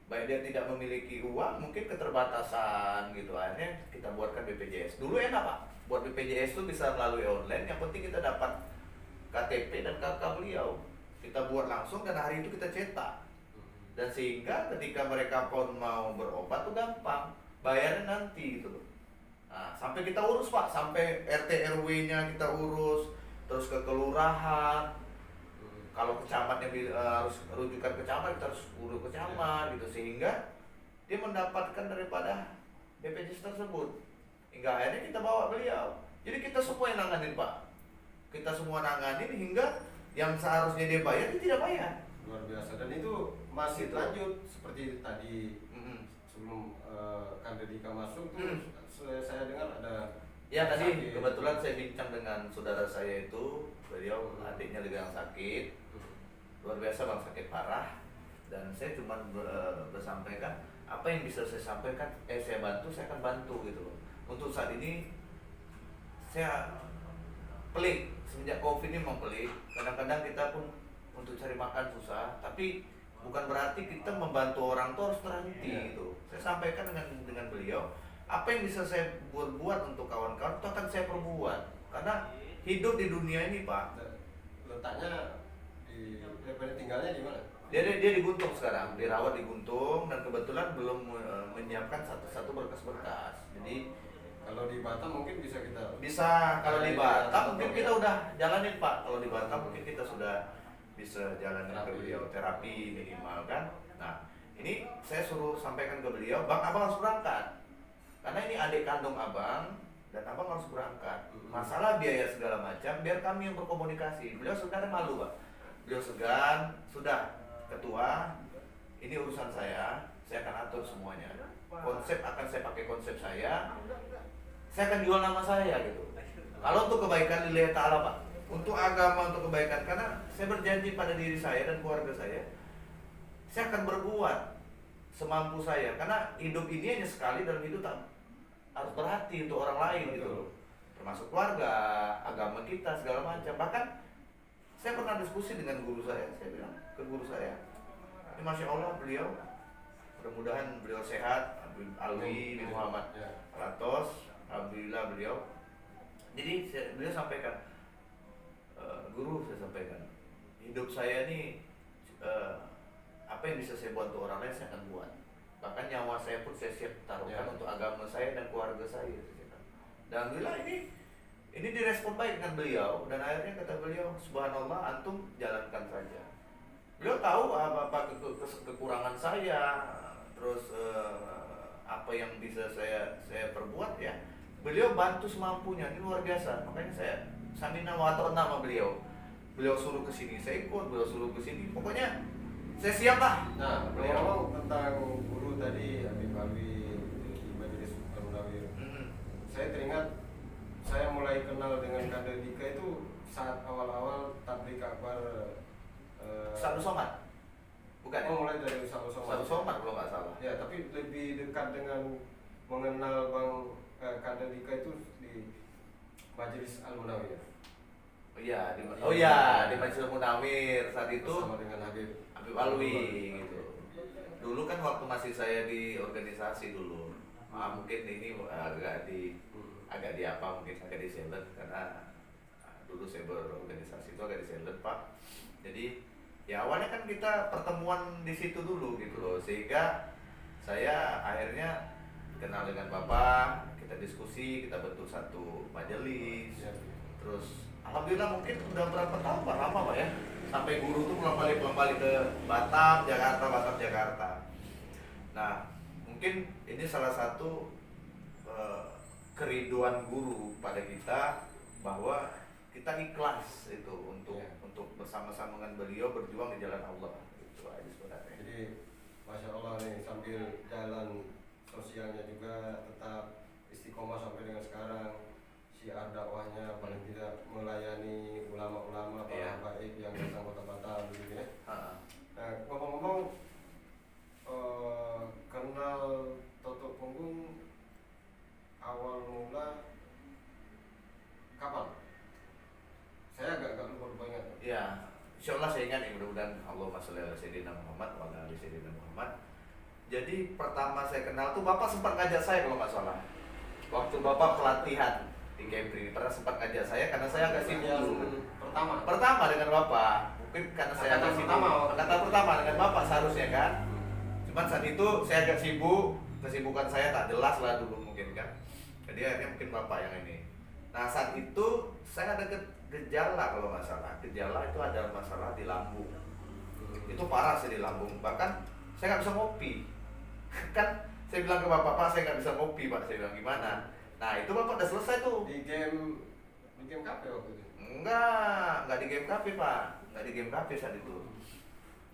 Baik dia tidak memiliki uang, mungkin keterbatasan gitu. Akhirnya kita buatkan BPJS. Dulu enak Pak, buat BPJS itu bisa melalui online. Yang penting kita dapat KTP dan KK beliau. Kita buat langsung dan hari itu kita cetak. Dan sehingga ketika mereka pun mau berobat tuh gampang, bayarnya nanti gitu loh. Nah, sampai kita urus Pak, sampai RT RW-nya kita urus, terus ke kelurahan. Kalau kecamatnya harus rujukan ke camat, kita harus urus ke camat gitu, sehingga dia mendapatkan daripada BPJS tersebut. Hingga akhirnya kita bawa beliau. Jadi kita semua yang nanganin Pak. Kita semua nanganin hingga yang seharusnya dia bayar dia tidak bayar. Luar biasa, dan itu masih Gitu. lanjut seperti tadi sebelum Kande Dika masuk tuh saya dengar ada Ya tadi sakit. kebetulan saya bincang dengan saudara saya itu, beliau adiknya juga yang sakit, luar biasa bang, sakit parah, dan saya cuma bersampaikan apa yang bisa saya sampaikan, saya bantu, saya akan bantu gitu loh. Untuk saat ini saya pelik, semenjak COVID ini mempelik, kadang-kadang kita pun untuk cari makan susah, tapi bukan berarti kita membantu orang tuh harus terhenti gitu. Saya sampaikan dengan beliau, apa yang bisa saya buat untuk kawan-kawan itu akan saya perbuat, karena hidup di dunia ini Pak. Letaknya di tinggalnya di mana? Dia di Guntung sekarang, dirawat di Guntung, dan kebetulan belum menyiapkan satu berkas-berkas. Jadi Kalau di Batam mungkin bisa kita kalau di Batam mungkin kita udah jalanin Pak. Kalau di Batam mungkin kita sudah bisa jalanin ke beliau, terapi minimal kan. Nah ini saya suruh sampaikan ke beliau, Bang Abang harus berangkat, karena ini adik kandung Abang dan Abang harus berangkat. Masalah biaya segala macam biar kami yang berkomunikasi. Beliau sebenarnya malu Pak, beliau segan, sudah ketua, ini urusan saya akan atur semuanya. Konsep akan saya pakai konsep saya akan jual nama saya gitu. Kalau untuk kebaikan lillahi ta'ala Pak, untuk agama, untuk kebaikan, karena saya berjanji pada diri saya dan keluarga saya akan berbuat semampu saya, karena hidup ini hanya sekali dalam hidup, tak harus berhati untuk orang lain gitu loh, termasuk keluarga, agama kita, segala macam. Bahkan saya pernah diskusi dengan guru saya bilang ke guru saya, ini Masya Allah beliau, mudah-mudahan beliau sehat, Alwi bin Muhammad Latos, alhamdulillah beliau. Jadi beliau sampaikan, guru, saya sampaikan, hidup saya ini apa yang bisa saya buat untuk orang lain saya akan buat. Bahkan nyawa saya pun saya siap taruhkan untuk agama saya dan keluarga saya. Dan alhamdulillah ini direspon baik dengan beliau, dan akhirnya kata beliau, subhanallah, antum jalankan saja. Beliau tahu apa kekurangan saya, terus apa yang bisa saya perbuat ya. Beliau bantu semampunya, ini luar biasa. Makanya saya samina wa ta'na nama beliau. Beliau suruh ke sini saya ikut, beliau suruh ke sini. Pokoknya saya siap lah. Nah, beliau tentang guru tadi Habib Alwi di Majelis Al-Munawir. Saya teringat saya mulai kenal dengan Kande Dika itu saat awal-awal tabligh akbar Satu Somad. Bukan. Oh, mulai dari Satu Somad. Satu Somad kalau nggak salah. Ya, tapi lebih dekat dengan mengenal Bang Kande Dika itu di Majelis Al-Munawir. Di Majelis Munawir saat itu bersama dengan Habib Alwi gitu. Dulu kan waktu masih saya di organisasi dulu, mungkin ini agak di silent, karena dulu saya berorganisasi itu agak di silent Pak. Jadi ya awalnya kan kita pertemuan di situ dulu gitu loh, sehingga saya akhirnya kenal dengan Bapak, kita diskusi, kita bentuk satu majelis. Terus alhamdulillah mungkin udah berapa tahun Pak, lama Pak ya, sampai guru tuh pulang balik ke Batam, Jakarta. Nah mungkin ini salah satu keriduan guru pada kita, bahwa kita ikhlas itu untuk bersama-sama dengan beliau berjuang di jalan Allah. Itu aja sebenarnya. Jadi Masya Allah nih, sambil jalan sosialnya juga tetap istiqomah sampai dengan sekarang. Syiar dakwahnya paling tidak melayani ulama-ulama, para habaib yang datang kota Batam gitu ya. Nah, ngomong-ngomong kenal Toto Punggung awal mula kapan? Saya agak lupa ingat. Ya, insya Allah saya ingat, mudah-mudahan Allahumma sholli ala sayyidina Muhammad wa ala ali sayyidina Muhammad. Jadi pertama saya kenal tuh Bapak sempat ngajak saya kalau nggak salah. Waktu Bapak pelatihan di Kepri, pernah sempat ngajak saya karena saya agak sibuk dulu. Pertama dengan Bapak, mungkin karena saya agak sibuk. Kata pertama dengan Bapak seharusnya kan. Cuman saat itu saya agak sibuk, kesibukan saya tak jelas lah dulu mungkin kan. Jadi akhirnya mungkin bapak yang ini. Nah saat itu saya ada gejala kalau nggak salah. Gejala itu ada masalah di lambung. Itu parah sih di lambung. Bahkan saya nggak bisa ngopi. Kan saya bilang ke bapak, Pak saya nggak bisa ngopi Pak. Saya bilang gimana? Nah itu bapak udah selesai tuh. Di game kafe waktu itu. Enggak di game cafe Pak. Nggak di game cafe saat itu.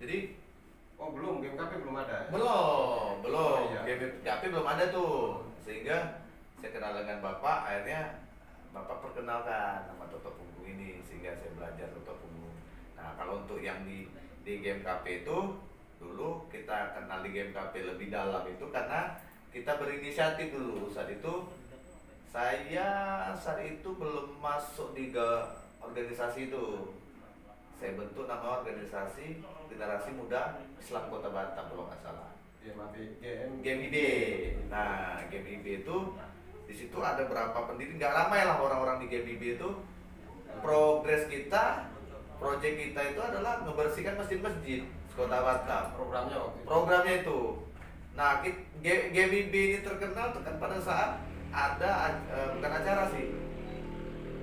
Jadi Oh belum, game kafe belum ada. belum. Oh, iya. Game cafe belum ada tuh. Sehingga saya kenal dengan bapak, akhirnya bapak perkenalkan nama Toto Punggung ini, sehingga saya belajar Toto Punggung. Nah kalau untuk yang di game cafe itu dulu kita kenal di game cafe lebih dalam itu karena kita berinisiatif dulu. Saat itu saya belum masuk di organisasi itu. Saya bentuk nama organisasi Generasi Muda Islam Kota Batam kalau nggak salah. Game IB. Nah, Game IB itu di situ ada berapa pendiri, nggak ramai lah orang-orang di Game IB itu. Progres kita, proyek kita itu adalah membersihkan masjid-masjid Kota Batam. Programnya itu. Nah, Game IB ini terkenal tuh kan pada saat ada bukan acara sih,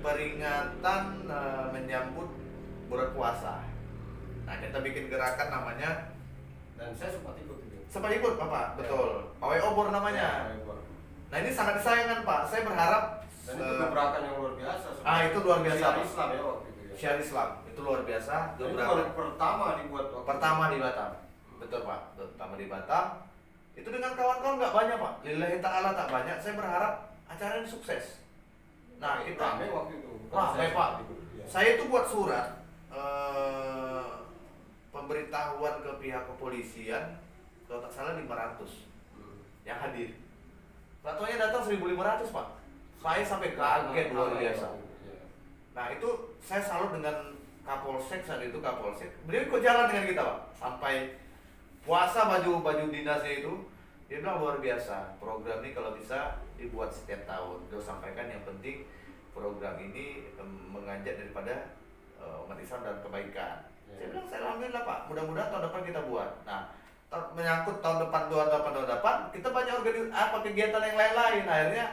peringatan menyambut bulan puasa. Nah kita bikin gerakan namanya, Dan saya sempat ikut itu. sempat ikut Bapak, betul. Pawai obor namanya. Ya, Pak. Nah ini sangat disayangkan Pak. Saya berharap Dan itu gebrakan yang luar biasa. itu luar biasa. Syiar Pak. Islam ya waktu itu ya. Syiar Islam itu luar biasa. Dan itu Gebrakan baru pertama dibuat waktu pertama di Batam, betul Pak. Pertama di Batam. Itu dengan kawan-kawan nggak banyak Pak. Lillahi ta'ala tak banyak. Saya berharap acara ini sukses. Nah kita rame waktu itu. Rame, Pak. Ya. Saya itu buat surat pemberitahuan ke pihak kepolisian, kalau tak salah 500 yang hadir. Ratunya datang 1.500 Pak. Saya sampai kaget luar biasa. Nah itu saya salut dengan Kapolsek saat itu. Kapolsek beliau ikut jalan dengan kita Pak sampai puasa, baju dinasnya itu. Dia bilang luar biasa, program ini kalau bisa dibuat setiap tahun. Dia sampaikan yang penting program ini mengajak daripada umat Islam dan kebaikan. Saya bilang, saya alhamdulillah Pak, mudah-mudahan tahun depan kita buat. Nah, menyangkut tahun depan, kita banyak kegiatan yang lain-lain, akhirnya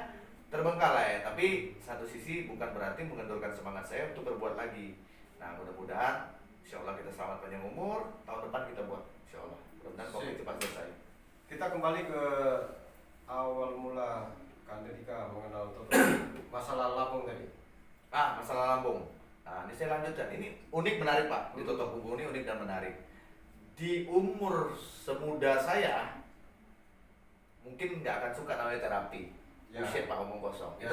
terbengkalai. Tapi satu sisi bukan berarti mengendorkan semangat saya untuk berbuat lagi. Nah, mudah-mudahan insya Allah kita selamat panjang umur, tahun depan kita buat, insya Allah. Mudah-mudahan COVID cepat selesai. Kita kembali ke awal mula Kandedika mengenal Toto. Masalah lambung tadi. Masalah lambung. Nah, ini saya lanjutkan. Ini unik menarik Pak. Di Toto Punggung ini unik dan menarik. Di umur semuda saya, mungkin nggak akan suka namanya terapi. Ya. Bullshit Pak, omong kosong. Ya,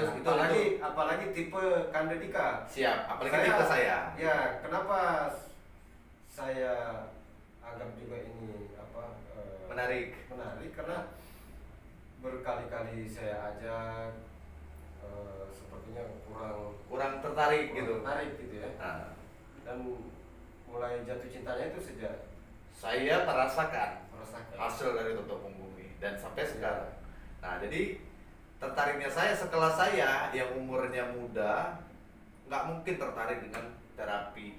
apalagi tipe Kandedika. Siap, apalagi tipe saya. Ya, kenapa saya anggap juga ini Menarik karena berkali-kali saya ajak, sepertinya kurang tertarik gitu. Tertarik gitu ya. Nah, Dan mulai jatuh cintanya itu sejak saya merasakan merasakan hasil dari Toto Punggung ini dan sampai sekarang. Nah, jadi tertariknya saya setelah saya yang umurnya muda nggak mungkin tertarik dengan terapi,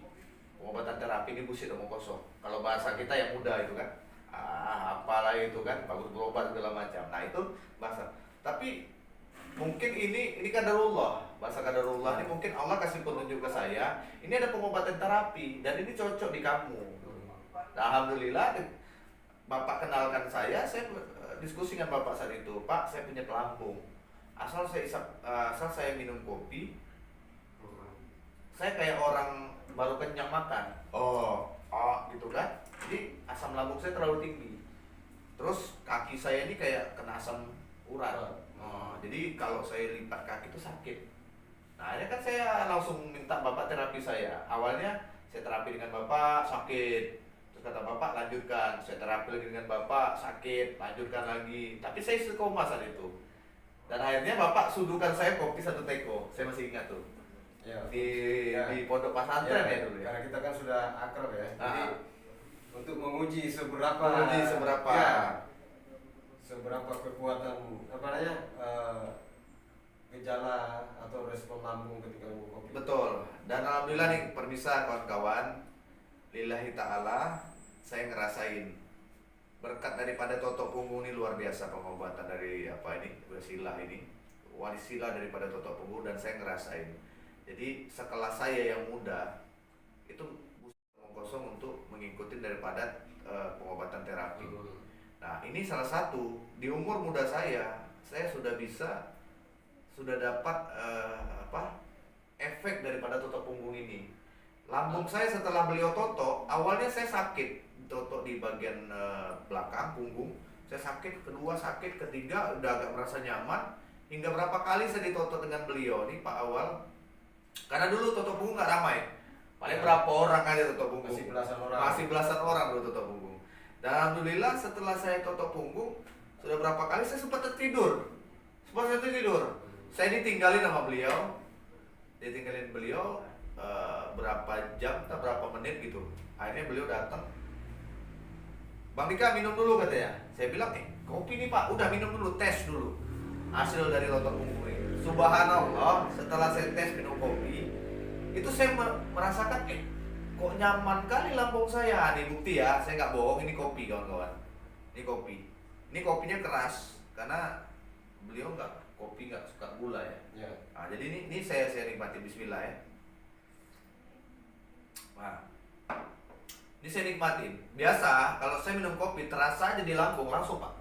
pengobatan terapi ini bullshit omong kosong. Kalau bahasa kita yang muda itu kan, apalah itu kan, bagus berobat segala macam. Nah itu bahasa. Tapi mungkin ini kadarullah, bahasa kadarullah ini mungkin Allah kasih petunjuk ke saya. Ini ada pengobatan terapi dan ini cocok di kamu. Nah, alhamdulillah Bapak kenalkan saya diskusi dengan Bapak saat itu. Pak, saya punya lambung. Asal saya minum kopi, saya kayak orang baru kenyang makan. Gitu kan. Jadi asam lambung saya terlalu tinggi. Terus kaki saya ini kayak kena asam urat. Jadi kalau saya lipat kaki itu sakit. Nah, akhirnya kan saya langsung minta Bapak terapi saya. Awalnya saya terapi dengan Bapak, sakit. Terus kata Bapak lanjutkan. Saya terapi lagi dengan Bapak, sakit, lanjutkan lagi. Tapi saya istiqomah saat itu. Dan akhirnya Bapak suduhkan saya kopi 1 teko. Saya masih ingat tuh. ya. Di pondok pesantren ya dulu ya. Karena kita kan sudah akrab ya. Jadi untuk menguji seberapa seberapa kekuatan gejala atau respon lambung ketika minum kopi. Betul. Dan alhamdulillah nih permisa kawan-kawan, lillahi ta'ala saya ngerasain berkat daripada Toto Punggung ini luar biasa pengobatan dari wasilah ini. warisila daripada totok punggung dan saya ngerasain. Jadi sekelas saya yang muda itu kosong untuk mengikuti daripada pengobatan terapi. Nah ini salah satu di umur muda saya sudah dapat efek daripada totok punggung ini. Lambung saya setelah beliau toto, awalnya saya sakit toto di bagian belakang punggung. Saya sakit, kedua sakit, ketiga udah agak merasa nyaman. Hingga berapa kali saya ditoto dengan beliau nih Pak Awal. Karena dulu totok punggung nggak ramai. Paling berapa orang aja totok punggung. Masih belasan orang dulu totok punggung. Dan alhamdulillah setelah saya totok punggung, sudah berapa kali saya sempat tertidur. Saya ditinggalin sama beliau. Ditinggalin beliau berapa jam atau berapa menit gitu. Akhirnya beliau datang. Bang Dika minum dulu katanya. Saya bilang kopi nih Pak, udah minum dulu, tes dulu hasil dari totok punggung ini. Subhanallah, setelah saya tes minum kopi, itu saya merasakan kok nyaman kali lambung saya. Ini bukti ya, saya nggak bohong, ini kopi kawan-kawan. Ini kopi. Ini kopinya keras karena beliau kopi nggak suka gula ya. Nah, jadi ini saya nikmati, bismillah ya. Nah, ini saya nikmatin. Biasa kalau saya minum kopi terasa aja di lambung langsung Pak.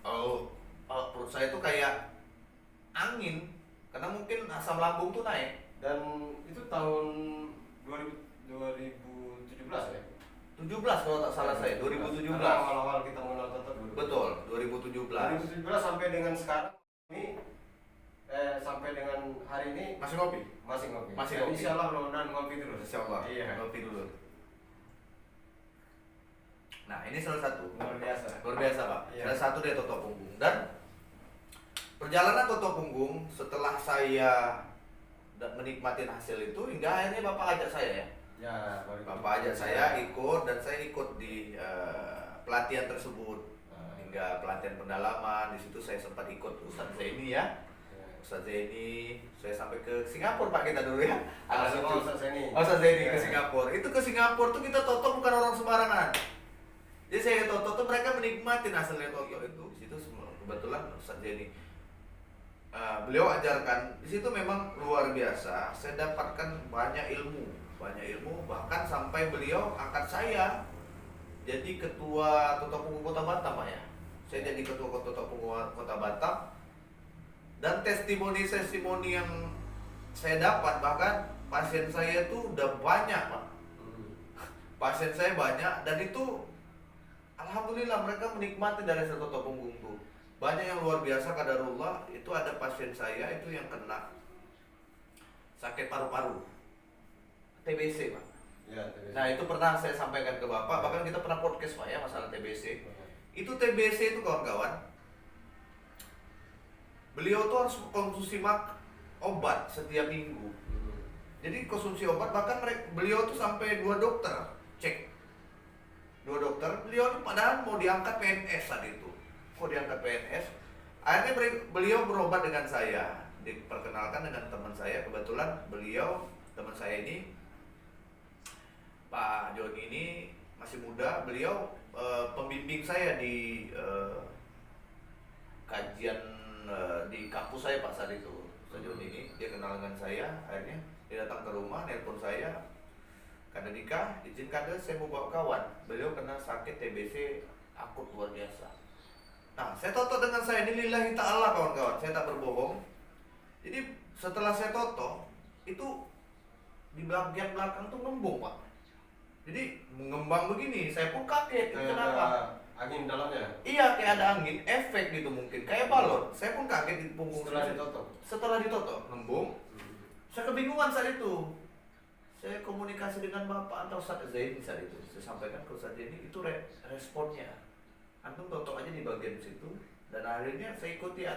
Kalau perut saya tuh kayak angin karena mungkin asam lambung tuh naik. Dan itu tahun 2017 ya? 17 kalau tak salah saya, 2017. Awal-awal kita mengenal Toto. Betul, 2017. 2017 sampai dengan sekarang ini sampai dengan hari ini Masih ngopi? Masih ngopi. Insya Allah mudah-mudahan ngopi terus. Insya Allah, Iya. ngopi dulu. Nah ini salah satu. Luar biasa Pak. Iya. Salah satu dari totok punggung. Dan perjalanan totok punggung setelah saya menikmati hasil itu hingga akhirnya Bapak ajak saya ya. Bapak ajak saya ikut dan saya ikut di pelatihan tersebut. Hingga pelatihan pendalaman, di situ saya sempat ikut Ustadz Zaini ya. Ustadz Zaini, saya sampai ke Singapura Pak kita dulu ya. Ustadz Zaini ke Singapura. Itu ke Singapura tuh kita toto bukan orang sembarangan. Jadi saya toto tuh mereka menikmati hasilnya toto itu. Di situ kebetulan Ustadz Zaini beliau ajarkan di situ memang luar biasa. Saya dapatkan banyak ilmu, bahkan sampai beliau angkat saya jadi ketua totok punggung Kota Batam Pak ya. Saya jadi ketua totok punggung Kota Batam. Dan testimoni yang saya dapat, bahkan pasien saya itu udah banyak Pak. Pasien saya banyak dan itu alhamdulillah mereka menikmati dari totok punggung itu. Banyak yang luar biasa qadarullah. Itu ada pasien saya itu yang kena sakit paru-paru, TBC Pak. TBC. Nah itu pernah saya sampaikan ke Bapak, bahkan kita pernah podcast Pak ya masalah TBC. Itu TBC itu kawan-kawan, beliau tuh harus konsumsi obat setiap minggu. Jadi konsumsi obat, bahkan beliau tuh sampai 2 dokter cek. 2 dokter, beliau tuh padahal mau diangkat PNS saat itu. Akhirnya beliau berobat dengan saya. Diperkenalkan dengan teman saya. Kebetulan teman saya ini Pak Joni ini masih muda. Beliau pembimbing saya di kajian di kampus saya Pak saat itu. Pak Joni ini dia kenal dengan saya. Akhirnya dia datang ke rumah, nelpon saya. Kak Dika, izinkan saya mau bawa kawan. Beliau kena sakit TBC akut luar biasa. Nah, saya toto dengan saya ini lillahi ta'ala kawan-kawan, saya tak berbohong. Jadi setelah saya toto, itu di bagian belakang tuh ngembung Pak. Jadi mengembang begini, saya pun kaget. Kenapa? Angin dalamnya? Iya, kayak ada angin, efek gitu mungkin, kayak balon. Saya pun kaget di punggung. Setelah ditoto, ngembung. Saya kebingungan saat itu. Saya komunikasi dengan Bapak atau Ustadz Zaini saat itu. Saya sampaikan ke Ustadz Zaini, itu responnya. Antum toto aja di bagian situ. Dan akhirnya saya ikuti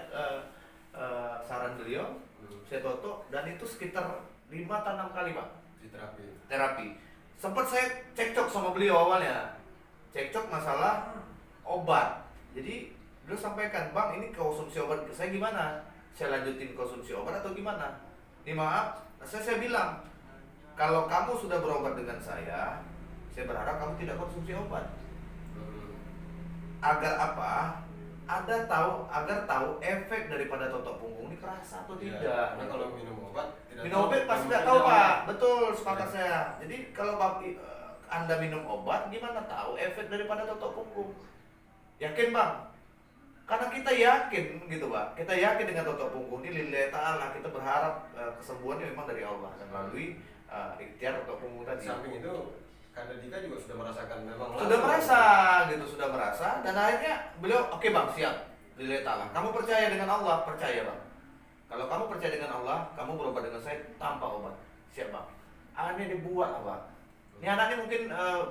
saran beliau. Saya toto dan itu sekitar 5 atau 6 kali Pak Di terapi. Sempat saya cekcok sama beliau awalnya. Cekcok masalah obat. Jadi beliau sampaikan, Bang ini konsumsi obat saya gimana? Saya lanjutin konsumsi obat atau gimana? Ini maaf, saya bilang, kalau kamu sudah berobat dengan saya berharap kamu tidak konsumsi obat. Agar apa? agar tahu efek daripada totok punggung ini kerasa atau Iya, tidak. karena kalau minum obat Minum obat pasti nggak tahu Pak, betul sepakat saya. Jadi kalau Anda minum obat, gimana tahu efek daripada totok punggung? Yakin Bang? Karena kita yakin gitu Pak, kita yakin dengan totok punggung ini lillahi ta'ala, kita berharap kesembuhannya memang dari Allah dan melalui ikhtiar totok punggung tadi. Samping itu, Kanda Dika juga sudah merasakan memang Sudah merasa gitu, sudah merasa, dan akhirnya beliau oke Bang, siap lillahi ta'ala. Kamu percaya dengan Allah? Percaya Bang. Kalau kamu percaya dengan Allah, kamu berobat dengan saya tanpa obat. Siap Bang. Akhirnya dibuat apa? Ini anaknya mungkin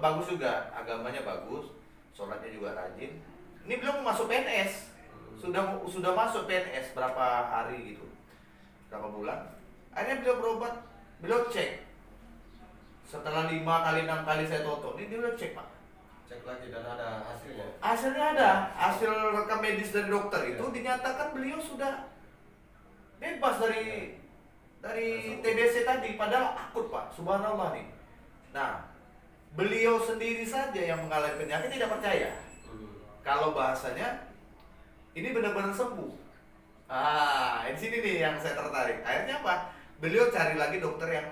bagus juga, agamanya bagus, sholatnya juga rajin. Ini belum masuk PNS, sudah masuk PNS berapa hari gitu, berapa bulan. Akhirnya beliau berobat, beliau cek. Setelah 5 kali 6 kali saya toto, ini dia udah cek Pak. cek lagi dan ada hasilnya. Hasilnya ada, hasil rekam medis dari dokter itu dinyatakan beliau sudah bebas dari TBC tadi, padahal akut Pak, subhanallah nih. Nah, beliau sendiri saja yang mengalami penyakit tidak percaya. Kalau bahasanya ini benar-benar sembuh. Di sini nih yang saya tertarik. Akhirnya apa? Beliau cari lagi dokter yang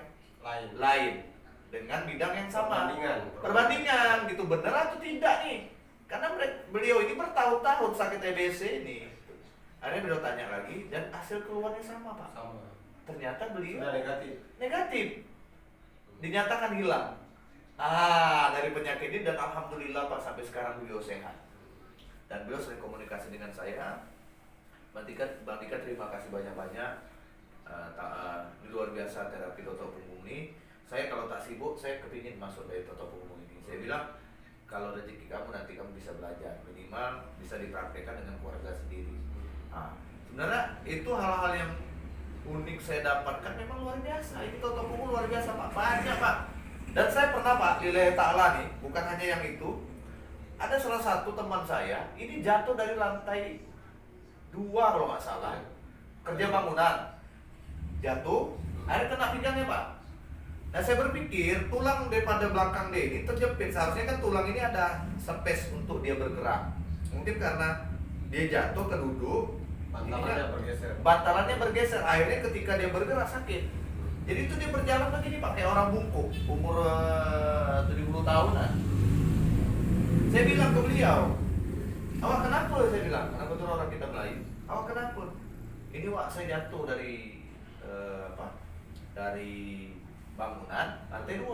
lain dengan bidang yang sama. Perbandingan gitu, benar atau tidak nih? Karena beliau ini bertahun-tahun sakit TBC ini. Akhirnya beliau tanya lagi dan hasil keluarnya sama Pak. Sama. Ternyata beliau Sudah negatif. Dinyatakan hilang. Dari penyakit ini, dan alhamdulillah Pak sampai sekarang beliau sehat. Dan beliau sering komunikasi dengan saya. Bang Dika terima kasih banyak-banyak. Ini luar biasa terapi totok punggung ini. Saya kalau tak sibuk, saya kepingin masuk dari totok punggung ini. Saya bilang, kalau rezeki kamu nanti kamu bisa belajar, minimal bisa dipraktekkan dengan keluarga sendiri. Sebenarnya itu hal-hal yang unik saya dapatkan, memang luar biasa. Ini totok punggung luar biasa Pak, banyak Pak. Dan saya pernah Pak, lillahi ta'ala nih, bukan hanya yang itu. Ada salah satu teman saya, ini jatuh dari lantai 2 kalau nggak salah, kerja bangunan, jatuh, akhirnya kena pinggangnya Pak. Nah saya berpikir tulang daripada belakang dia ini terjepit, seharusnya kan tulang ini ada space untuk dia bergerak. Mungkin karena dia jatuh keduduk, bantalannya bergeser, akhirnya ketika dia bergerak sakit. Jadi itu dia berjalan begini pakai orang bungkuk, umur 70 tahunan. Saya bilang ke beliau, awak kenapa? Saya bilang, karena betul orang kita Melayu, awak kenapa? Ini Wak, saya jatuh dari dari bangunan lantai 2.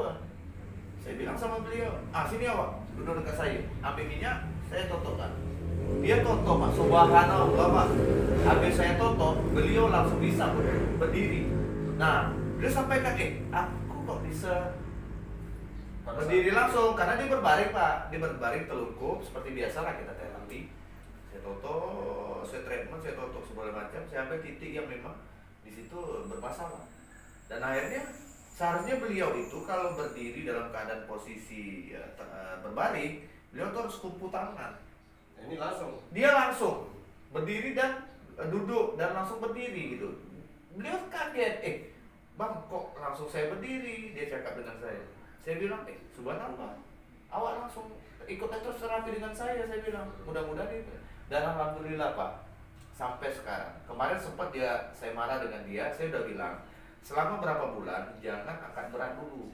Saya bilang sama beliau, sini awak, duduk dekat saya, ambil minyak, saya totok kan. Dia totok Pak, subhanallah Pak. Habis saya totok, beliau langsung bisa berdiri. Nah, beliau sampaikan, aku kok bisa berdiri langsung, karena dia berbaring Pak, dia berbaring telungkup seperti biasa lah kita terapi. Saya totok, saya treatment, saya totok segala macam, saya ambil titik yang memang di situ bermasalah. Dan akhirnya seharusnya beliau itu kalau berdiri dalam keadaan posisi berbaring, beliau tuh harus tumpu tangan. Ini langsung. Dia langsung berdiri dan duduk dan langsung berdiri gitu. Beliau kaget, Bang kok langsung saya berdiri? Dia cakap dengan saya. Saya bilang, subhanallah, awak langsung ikut terus terapi dengan saya bilang, mudah-mudahan itu. Dan alhamdulillah Pak, sampai sekarang. Kemarin sempat saya marah dengan dia, saya udah bilang, selama berapa bulan jangan angkat berat dulu.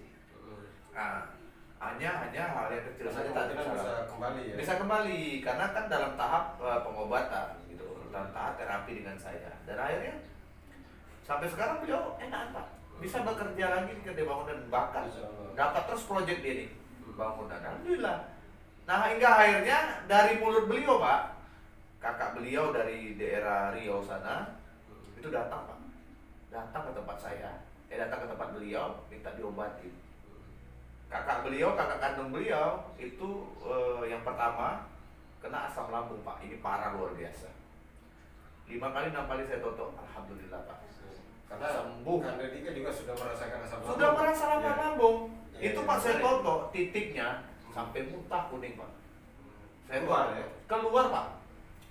Hanya hal yang kecil saja tak bisa kembali ya. Bisa kembali karena kan dalam tahap pengobatan gitu, dalam tahap terapi dengan saya. Dan akhirnya sampai sekarang beliau enak Pak. Bisa bekerja lagi di kerja bangunan, bahkan dapat terus proyek dia nih bangunan, alhamdulillah. Nah hingga akhirnya dari mulut beliau Pak, kakak beliau dari daerah Riau sana itu datang Pak, datang ke tempat saya, datang ke tempat beliau minta diobatin. Kakak kandung beliau itu yang pertama kena asam lambung Pak, ini parah luar biasa. 5 kali 6 kali saya totok, alhamdulillah Pak. Karena sembuh. Kanda Dika juga sudah merasakan asam lambung. Sudah merasakan asam lambung. Ya, Itu Pak saya totok titiknya sampai muntah kuning Pak. Saya keluar ya. Keluar Pak.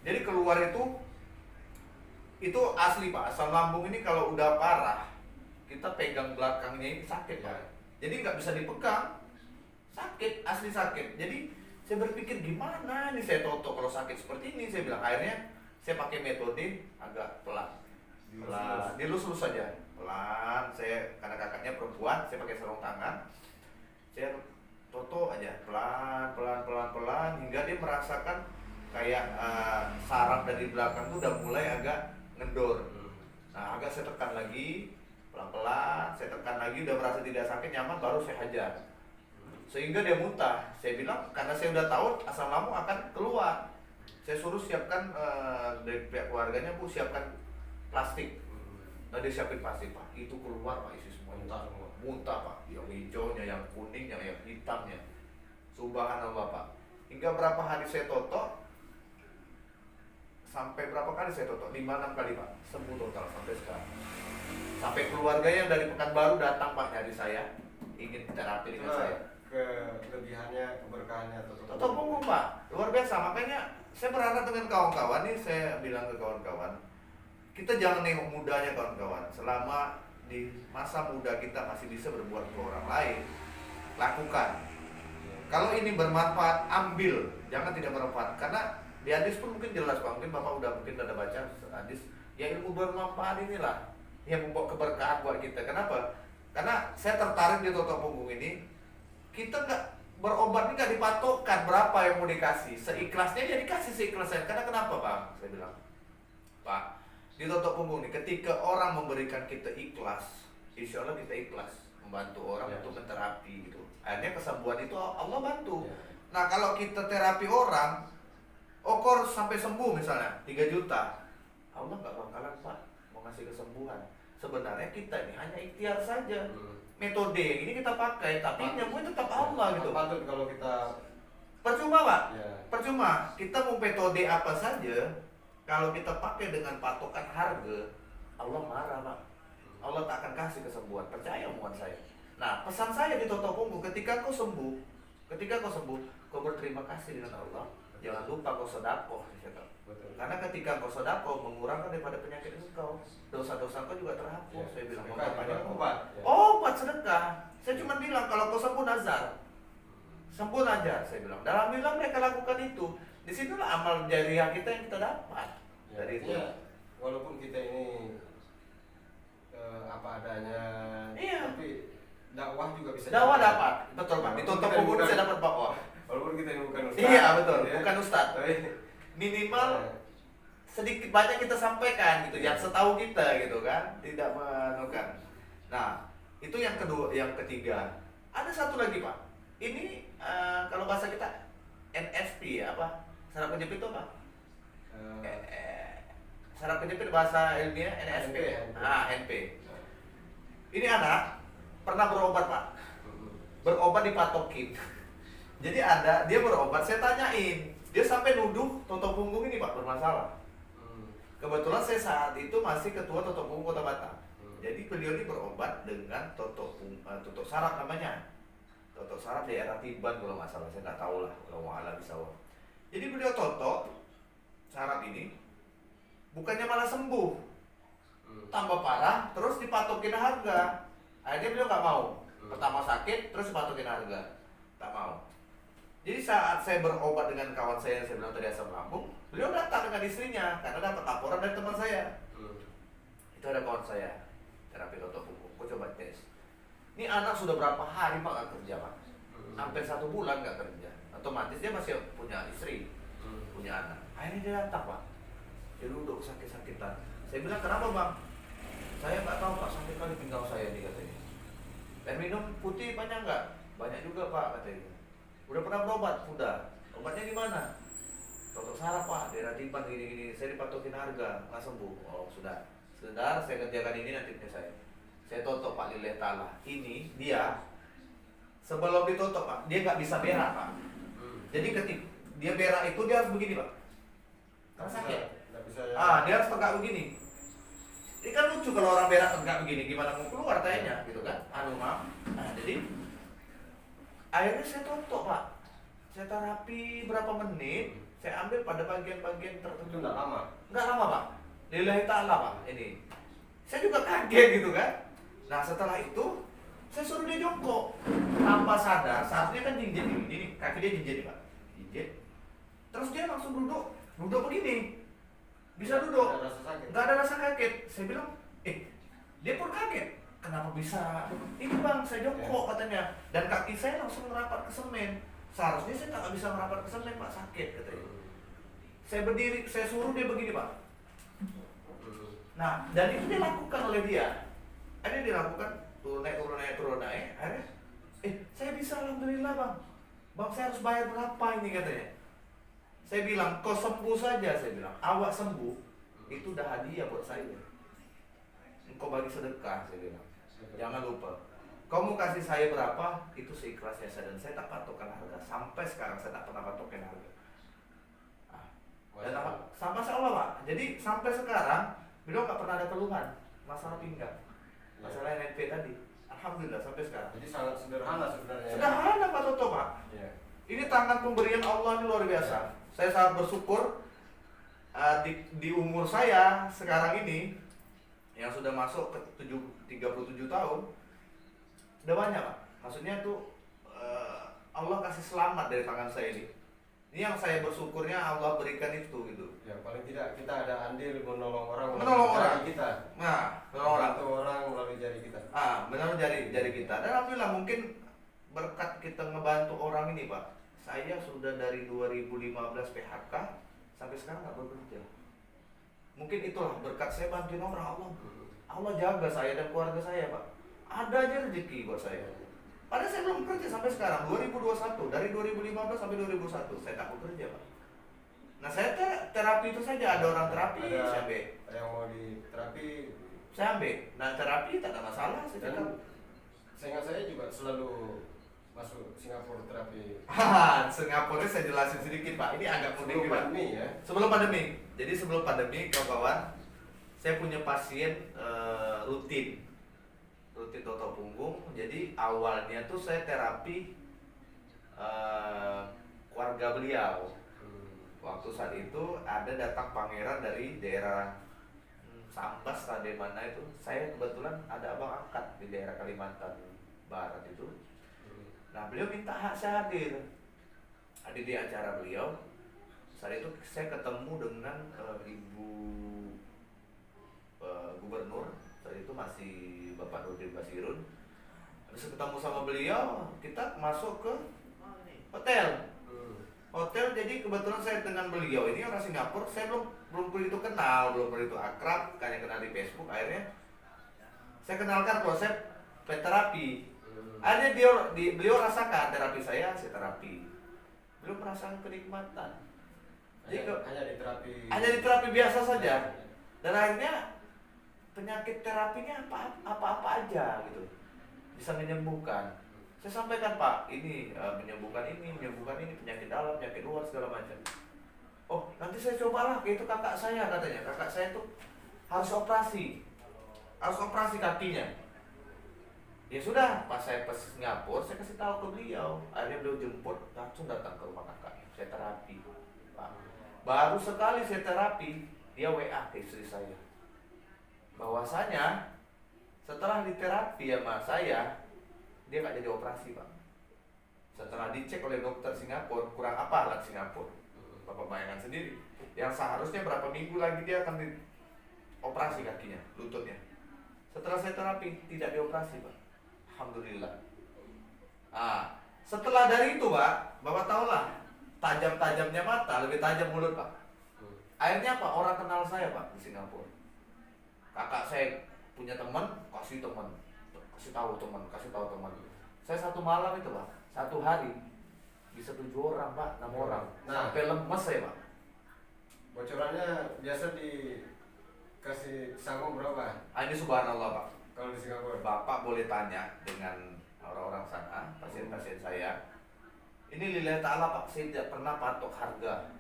Jadi keluar itu asli Pak. Asam lambung ini kalau udah parah, kita pegang belakangnya ini sakit Pak. Jadi nggak bisa dipegang. Sakit, asli sakit. Jadi Saya berpikir gimana nih saya toto kalau sakit seperti ini, saya bilang. Akhirnya saya pakai metode agak pelan, dilus-lus saja, pelan. Saya karena kakaknya perempuan, saya pakai sarung tangan, saya toto aja pelan hingga dia merasakan kayak saraf dari belakang tuh udah mulai agak ngendor. Nah, agak saya tekan lagi pelan-pelan, saya tekan lagi, udah merasa tidak sakit, nyaman, baru saya hajar sehingga dia muntah. Saya bilang karena saya udah tahu asam lambung akan keluar, saya suruh siapkan dari pihak keluarganya, Bu, siapkan plastik. Nah, dia siapin plastik, Pak, itu keluar, Pak, isi semuanya muntah, Pak, yang hijaunya, yang kuningnya, yang hitamnya. Subhanallah, Pak. Hingga berapa hari saya toto, sampai berapa kali saya toto? 5-6 kali, Pak, sembuh total sampai sekarang. Sampai keluarganya dari Pekanbaru datang, Pak, nyari saya, ingin terapi dengan saya. Kelebihannya, keberkahannya Toto punggung, Pak, luar biasa. Makanya saya berharap dengan kawan-kawan nih, saya bilang ke kawan-kawan, kita jangan nengok mudanya, kawan-kawan. Selama di masa muda kita masih bisa berbuat ke orang lain, lakukan. Kalau ini bermanfaat, ambil, jangan tidak bermanfaat. Karena di hadis pun mungkin jelas, Pak, mungkin Bapak mungkin udah baca hadis, ya ilmu bermanfaat inilah yang membawa keberkahan buat kita. Kenapa? Karena saya tertarik di toto punggung ini. Kita nggak berobat ini nggak dipatokkan berapa yang mau dikasih, seikhlasnya ya dikasih seikhlasnya. Karena kenapa, Pak? Saya bilang, Pak, di toto punggung ini ketika orang memberikan kita ikhlas, insya Allah kita ikhlas membantu orang untuk menterapi gitu. Akhirnya kesembuhan itu Allah bantu. Nah, kalau kita terapi orang, kok sampai sembuh misalnya 3 juta, Allah nggak bakalan, Pak, mau ngasih kesembuhan. Sebenarnya kita ini hanya ikhtiar saja. Metode ini kita pakai, tapi nyembuhin tetap Allah gitu. Patut kalau kita percuma, Pak. Percuma kita mau metode apa saja, kalau kita pakai dengan patokan harga, Allah marah, Pak. Allah tak akan kasih kesembuhan. Percaya omongan saya. Nah, pesan saya di toto punggung, ketika kau sembuh, kau berterima kasih dengan Allah. Jangan lupa kau sedekah. Karena ketika kau sedekah mengurangkan daripada penyakit engkau, dosa-dosa kau juga terhapus. Saya bilang, obat sedekah. Saya cuma bilang kalau kau sembuh nazar, sembuh aja. Saya bilang, dalam bilang mereka lakukan itu. Disitulah amal jariah kita yang kita dapat dari itu. Walaupun kita ini apa adanya, tapi dakwah juga bisa. Dakwah dapat, betul, Pak. Di toto punggung saya dapat dakwah. Walaupun kita ini bukan ustaz. Iya, betul, bukan ustaz. Minimal sedikit banyak kita sampaikan gitu, yang setahu kita gitu kan, tidak menukan. Nah, itu yang kedua, yang ketiga. Ada satu lagi, Pak. Ini kalau bahasa kita NSP ya, apa? Saraf kejepit itu apa? Saraf kejepit bahasa ilmiah NSP. NP. Ini anak pernah berobat, Pak. Berobat dipatokin. Jadi dia berobat, saya tanyain. Dia sampai nuduh toto punggung ini, Pak, bermasalah. Kebetulan saya saat itu masih ketua toto punggung Kota Batam. Jadi beliau ini berobat dengan toto saraf namanya. Toto saraf daerah Tiban kalau nggak salah, saya nggak tahu lah, kalau alam bisawab. Jadi beliau toto saraf ini, bukannya malah sembuh, tambah parah, terus dipatokin harga. Akhirnya beliau nggak mau. Pertama sakit, terus dipatokin harga, tak mau. Jadi saat saya berobat dengan kawan saya yang saya bilang tadi asam lambung, beliau datang dengan istrinya karena dapat laporan dari teman saya. Itu ada kawan saya, terapi toto punggung, aku coba tes. Ini anak sudah berapa hari, Pak, nggak kerja, Pak? Hampir 1 bulan nggak kerja. Otomatis dia masih punya istri, punya anak. Akhirnya dia datang, Pak. Dia duduk sakit-sakitan. Saya bilang, kenapa, Bang? Saya nggak tahu, Pak, sakit kali pinggang saya nih, katanya. Dan minum putih banyak nggak? Banyak juga, Pak, katanya. Udah pernah berobat? Udah. Obatnya di mana? Toto saraf, Pak, daerah Tiban gini-gini. Saya dipatokin harga, nggak sembuh. Oh, sudah. Sebentar, saya kerjakan ini nanti saya. Saya toto, Pak, lillahi ta'ala. Ini dia sebelum ditotok, Pak, dia nggak bisa berak, Pak. Jadi ketika dia berak itu dia harus begini, Pak. Karena sakit. Dia harus tegak begini. Ini kan lucu kalau orang berak tegak begini, gimana mau keluar tayanya, gitu kan? Maaf. Nah, jadi akhirnya saya toto, Pak. Saya terapi berapa menit, saya ambil pada bagian-bagian tertentu. Nggak lama? Nggak lama, Pak. Lillahi ta'ala, Pak, ini. Saya juga kaget gitu kan. Nah, setelah itu saya suruh dia jongkok. Tanpa sadar, saatnya kan jinjit ini kaki dia jinjit, Pak. pijit. Terus dia langsung duduk begini, bisa duduk, Ada rasa sakit. nggak ada rasa kaget. Saya bilang, dia pun kaget, kenapa bisa? Ini bang, saya jongkok katanya, dan kaki saya langsung merapat ke semen. Seharusnya saya tak bisa merapat ke semen, pak, sakit katanya. Saya berdiri, saya suruh dia begini, pak. Nah, dan itu dilakukan oleh dia. Akhirnya dilakukan turun naik. Akhirnya, saya bisa, alhamdulillah bang. Bang, saya harus bayar berapa ini katanya. Saya bilang, kau sembuh saja, saya bilang. Awak sembuh, itu udah hadiah buat saya. Engkau bagi sedekah, saya bilang. Jangan lupa. Kau mau kasih saya berapa, itu seikhlasnya saya. Dan saya tak patokan harga. Sampai sekarang saya tak pernah patokan harga. Dan sama Allah, Pak. Jadi sampai sekarang, beliau nggak pernah ada keluhan masalah pinggang. Masalah NNP tadi. Alhamdulillah sampai sekarang. Jadi sangat sederhana sebenarnya. Sederhana Pak Toto, Pak. Iya. Ini tangan pemberian Allah ini luar biasa. Saya sangat bersyukur di umur saya sekarang ini yang sudah masuk ke 37 tahun, udah banyak Pak. Maksudnya tuh Allah kasih selamat dari tangan saya ini. Ini yang saya bersyukurnya Allah berikan itu gitu. Ya paling tidak kita ada andil menolong orang Menolong melalui orang. jari kita. Nah, menolong orang. Membantu orang melalui jari kita. Benar jari kita. Dan alhamdulillah mungkin berkat kita ngebantu orang ini Pak. Saya sudah dari 2015 PHK sampai sekarang nggak bekerja. Mungkin itulah berkat saya bantuin orang Allah. Allah jaga saya dan keluarga saya Pak. Ada aja rezeki buat saya. Padahal saya belum kerja sampai sekarang 2021. Dari 2015 sampai 2021 saya tak bekerja Pak. Nah saya terapi itu saja, ada orang terapi saya ambil. Ada yang mau di terapi. Saya ambil. Nah terapi tak ada masalah. Seingat saya juga selalu masuk Singapura terapi. Singapura saya jelasin sedikit Pak. Ini agak unik Sebelum juga. pandemi ya. Sebelum pandemi. Jadi sebelum pandemi kawan-kawan, saya punya pasien rutin otot punggung. Jadi awalnya tuh saya terapi keluarga beliau. Waktu saat itu ada datang pangeran dari daerah Sambas tadi mana itu. Saya kebetulan ada abang angkat di daerah Kalimantan Barat itu. Nah beliau minta hak saya hadir di acara beliau. Saat itu saya ketemu dengan ibu gubernur. Saat itu masih Bapak Nurdin Basirun. Habis ketemu sama beliau, kita masuk ke hotel. Hotel, jadi kebetulan saya dengan beliau ini orang Singapura, saya belum begitu kenal, belum begitu akrab, hanya kenal di Facebook. Akhirnya saya kenalkan konsep pet terapi. Akhirnya beliau rasakan terapi saya terapi. Beliau merasakan kenikmatan. Jadi hanya di terapi biasa saja. Dan akhirnya penyakit terapinya apa aja gitu, bisa menyembuhkan. Saya sampaikan Pak, ini menyembuhkan ini, penyakit dalam, penyakit luar segala macam. Oh nanti saya cobalah, itu kakak saya katanya, kakak saya tuh harus operasi kakinya. Ya sudah, pas saya ke Singapura, saya kasih tahu ke beliau. Akhirnya beliau jemput, langsung datang ke rumah kakaknya. Saya terapi, Pak. Baru sekali saya terapi, dia WA ke istri saya. Bahwasanya setelah diterapi sama saya, dia nggak jadi operasi Pak. Setelah dicek oleh dokter Singapura, kurang apa alat Singapura, Bapak bayangkan sendiri. Yang seharusnya berapa minggu lagi dia akan dioperasi kakinya, lututnya. Setelah saya terapi, tidak dioperasi Pak. Alhamdulillah. Setelah dari itu Pak, Bapak tahulah, tajam-tajamnya mata, lebih tajam mulut Pak. Akhirnya apa? Orang kenal saya Pak di Singapura. Kakak saya punya teman, kasih tahu teman. Saya satu malam itu Pak, satu hari bisa 7 orang Pak, 6 orang, sampai lemes saya Pak. Bocorannya biasa dikasih sanggup berapa? Ini subhanallah Pak. Kalau di Singapura, Bapak boleh tanya dengan orang-orang sana, pasien-pasien saya. Ini lillahi ta'ala Pak, saya tidak pernah patok harga.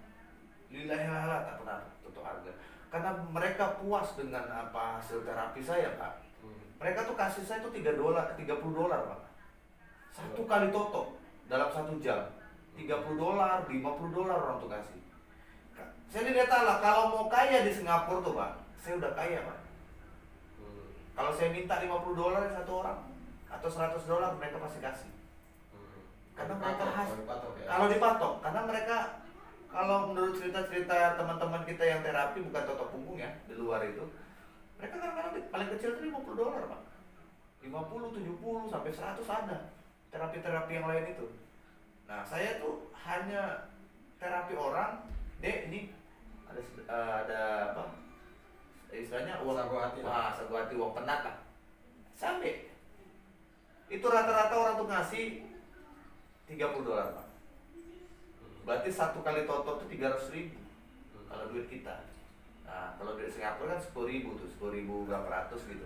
Lillahi ta'ala tak pernah patok harga. Karena mereka puas dengan apa hasil terapi saya Pak. Mereka tuh kasih saya tuh $30 Pak. Satu kali toto dalam 1 jam. $30, $50 orang tuh kasih. Saya lihat lah, kalau mau kaya di Singapura tuh Pak, saya udah kaya Pak. Kalau saya minta $50 satu orang atau $100, mereka pasti kasih. Karena mereka Kalau dipatok ya. karena mereka, kalau menurut cerita-cerita teman-teman kita yang terapi bukan totok punggung ya, di luar itu, mereka kadang-kadang paling kecil itu $50 Pak. 50, 70 sampai 100 ada terapi-terapi yang lain itu. Nah, saya tuh hanya terapi orang, Dek, ini ada apa? Istilahnya uang Sagu hati lah. wah, sagu hati uang penat lah. Sampai itu rata-rata orang tuh ngasih $30 Pak. Berarti satu kali toto tuh 300.000 kalau duit kita. Nah, kalau duit Singapura kan 10.000 tuh, 10.000 berapa ratus gitu.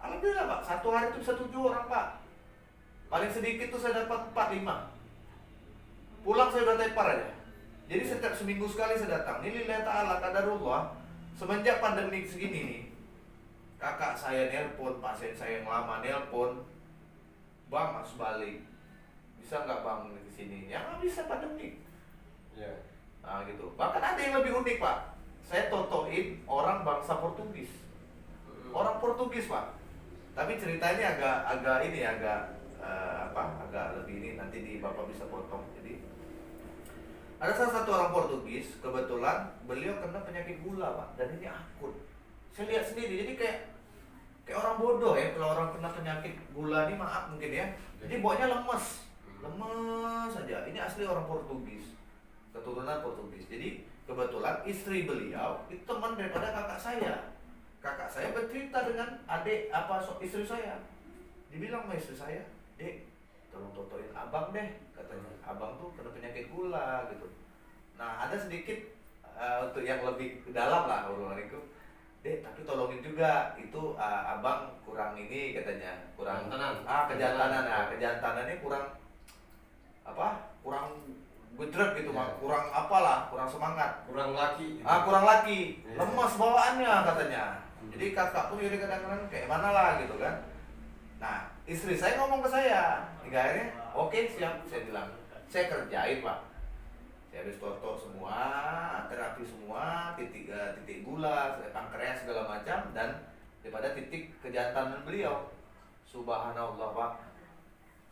Alhamdulillah Pak, satu hari itu bisa 7 orang Pak. Paling sedikit tuh saya dapat 4-5. Pulang saya udah tepar aja. Jadi setiap seminggu sekali saya datang. Ini lillahi ta'ala qadarullah. Semenjak pandemi segini nih, kakak saya nelpon, pasien saya yang lama nelpon, Bang harus balik. Bisa nggak Bang ke sini? Ya nggak bisa, pandemi. Ya. Nah gitu. Bahkan ada yang lebih unik Pak. Saya totoin orang bangsa Portugis. Orang Portugis Pak. Tapi ceritanya agak lebih ini, nanti di Bapak bisa potong. Jadi ada salah satu orang Portugis, kebetulan beliau kena penyakit gula Pak, dan ini akut. Saya lihat sendiri, jadi kayak orang bodoh ya kalau orang kena penyakit gula ini, maaf mungkin ya. Jadi bawahnya lemes saja. Ini asli orang Portugis, keturunan Portugis. Jadi kebetulan istri beliau itu teman daripada kakak saya. Kakak saya bercerita dengan istri saya. Dibilang sama istri saya, Dek, tolong totoin abang deh, katanya. Abang tuh kena penyakit gula gitu. Nah, ada sedikit untuk yang lebih dalam lah urusan itu. Dek, tapi tolongin juga itu abang kurang ini katanya, kurang kejantanan. Nah, kejantanannya kurang gudrek gitu, Ya. kurang apalah, kurang semangat. Kurang laki gitu. Kurang laki, Ya. lemas bawaannya katanya. Jadi kakak pun jadi kadang-kadang kayak mana lah gitu kan. Nah, istri saya ngomong ke saya, akhirnya oke siap, saya bilang, saya kerjain Pak. Saya habis toto semua, terapi semua, titik gula, pankreas segala macam, dan daripada titik kejantanan beliau. Subhanallah Pak.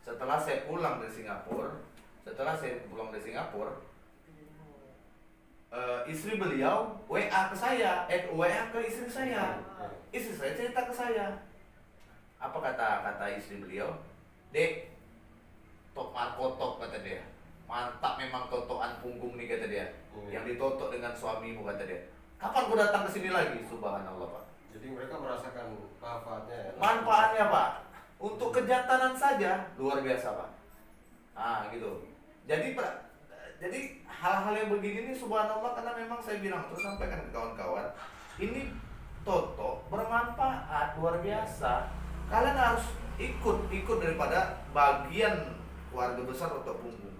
Setelah saya pulang dari Singapura, istri beliau WA ke saya, WA ke istri saya. Istri saya cerita ke saya. Apa kata istri beliau? Dek, tok markotok kata dia. Mantap memang totoan punggung nih kata dia. Yang ditotok dengan suamimu kata dia. Kapan kau datang ke sini lagi? Subhanallah Pak. Jadi mereka merasakan manfaatnya ya. Manfaatnya Pak. Untuk kejantanan saja luar biasa Pak. Gitu. Jadi hal-hal yang begini nih subhanallah, karena memang saya bilang terus sampaikan ke kawan-kawan, ini toto bermanfaat luar biasa. Kalian harus ikut daripada bagian keluarga besar otot punggung.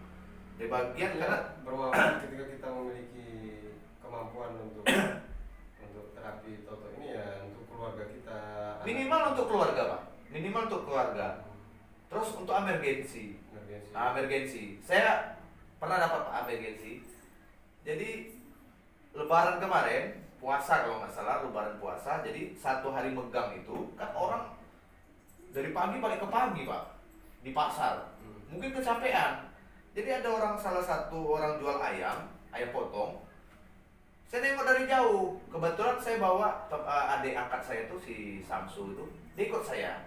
Dari bagian karena bermanfaat ketika kita memiliki kemampuan untuk terapi toto ini ya, untuk keluarga kita. minimal untuk keluarga Pak. Minimal untuk keluarga. Terus untuk emergensi. Emergensi. Saya pernah dapat Pak emergensi. Jadi Lebaran kemarin, puasa kalau nggak salah, Lebaran puasa. Jadi satu hari megang itu kan orang dari pagi balik ke pagi Pak di pasar. Mungkin kecapean. Jadi ada salah satu orang jual ayam potong. Saya nengok dari jauh. Kebetulan saya bawa adik angkat saya tuh si Samsu itu, dia ikut saya.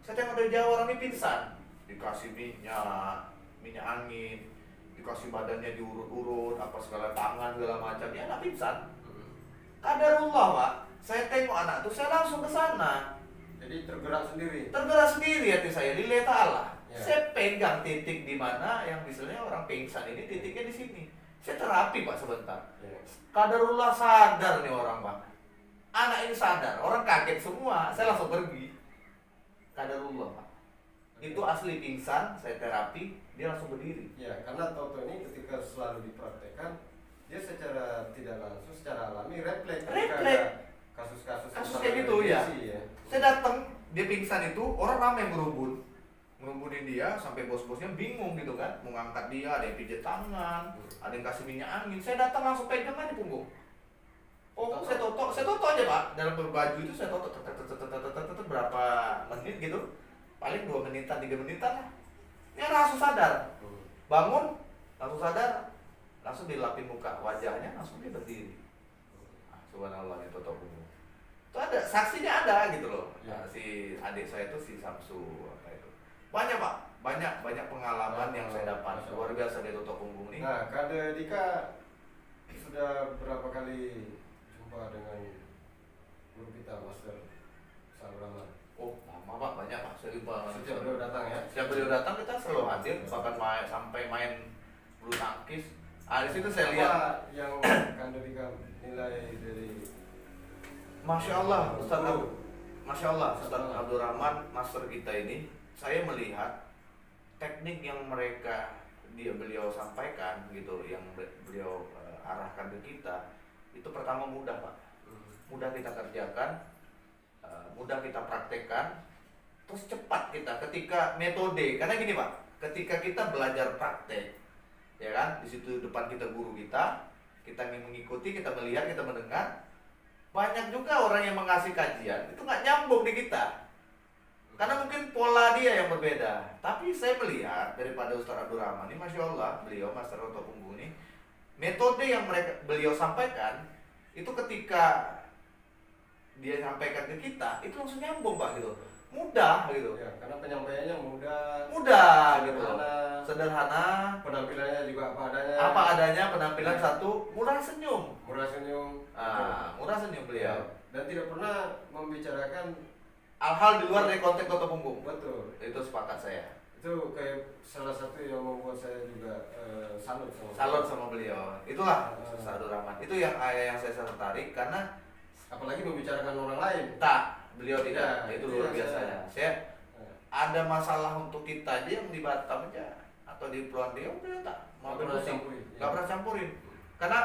Saya tengok dari jauh orang ini pingsan. Dikasih minyak angin, dikasih badannya diurut-urut, apa segala tangan segala macam, dia anak pingsan. Qadarullah Pak, saya tengok anak tuh, saya langsung ke sana. Jadi tergerak sendiri Hati saya, lillahi ta'ala. Ya. Saya pegang titik di mana yang misalnya orang pingsan ini, titiknya di sini. Saya terapi Pak sebentar. ya. Qadarullah sadar nih orang Pak. Anak ini sadar, orang kaget semua, saya langsung pergi. Qadarullah Pak. Itu asli pingsan, saya terapi, dia langsung berdiri. Ya, karena toto ini ketika selalu dipraktekkan, dia secara tidak langsung, secara alami refleks ketika ada kasus-kasus kayak gitu ya. ya. Saya datang, dia pingsan itu, orang ramai ngerubunin dia, sampai bos-bosnya bingung gitu kan, mau ngangkat dia, ada yang pijat tangan, ada yang kasih minyak angin. Saya datang langsung pegang aja punggung. Saya toto aja Pak, dalam berbaju itu saya toto berapa menit gitu, paling 2 menitan, 3 menitan lah. Dia langsung sadar, bangun, langsung sadar, langsung dilapin muka, wajahnya langsung dia berdiri. Subhanallah, itu Toto Punggung. Itu ada, saksinya ada gitu loh. Ya. Si adik saya itu si Samsu apa itu. Banyak Pak, banyak pengalaman yang saya dapat. Luar biasa dari Toto Punggung ini. Nah, Kade Dika sudah berapa kali jumpa dengan guru kita, Master Salur Rahman? Oh, lama Pak, banyak Pak. Saya lupa. Setiap beliau datang ya? Setiap beliau datang kita selalu hadir, bahkan sampai main bulu tangkis. Di situ saya lihat. Apa yang Kade Dika nilai dari Masya Allah, Masya Allah, Ustaz Abdul Rahman, master kita ini, saya melihat teknik yang beliau sampaikan gitu, yang beliau arahkan ke kita, itu pertama mudah Pak, mudah kita kerjakan, mudah kita praktekkan, terus cepat kita ketika metode, karena gini Pak, ketika kita belajar praktek, ya kan, di situ depan kita guru kita mengikuti, kita melihat, kita mendengar. Banyak juga orang yang mengasih kajian itu nggak nyambung di kita, karena mungkin pola dia yang berbeda. Tapi saya melihat daripada Ustaz Abdul Rahman ini, Masya Allah, beliau Master Toto Punggung ini, metode yang beliau sampaikan itu ketika dia sampaikan ke kita itu langsung nyambung Pak gitu, mudah gitu ya, karena penyampaiannya mudah gitu, sederhana, penampilannya juga apa adanya, penampilan satu, murah senyum murah senyum beliau, dan tidak pernah membicarakan hal-hal di luar dari konteks Toto Punggung. betul. Itu sepakat saya. Itu kayak salah satu yang membuat saya juga salut sama beliau. Itulah Ustaz Abdul Rahman. Itu yang saya tertarik, karena apalagi membicarakan orang lain. beliau tidak. Itu luar biasanya. Saya ada masalah untuk kita aja yang di Batam aja atau di Pulau Riau, beliau tak mau nggak pernah campurin. Karena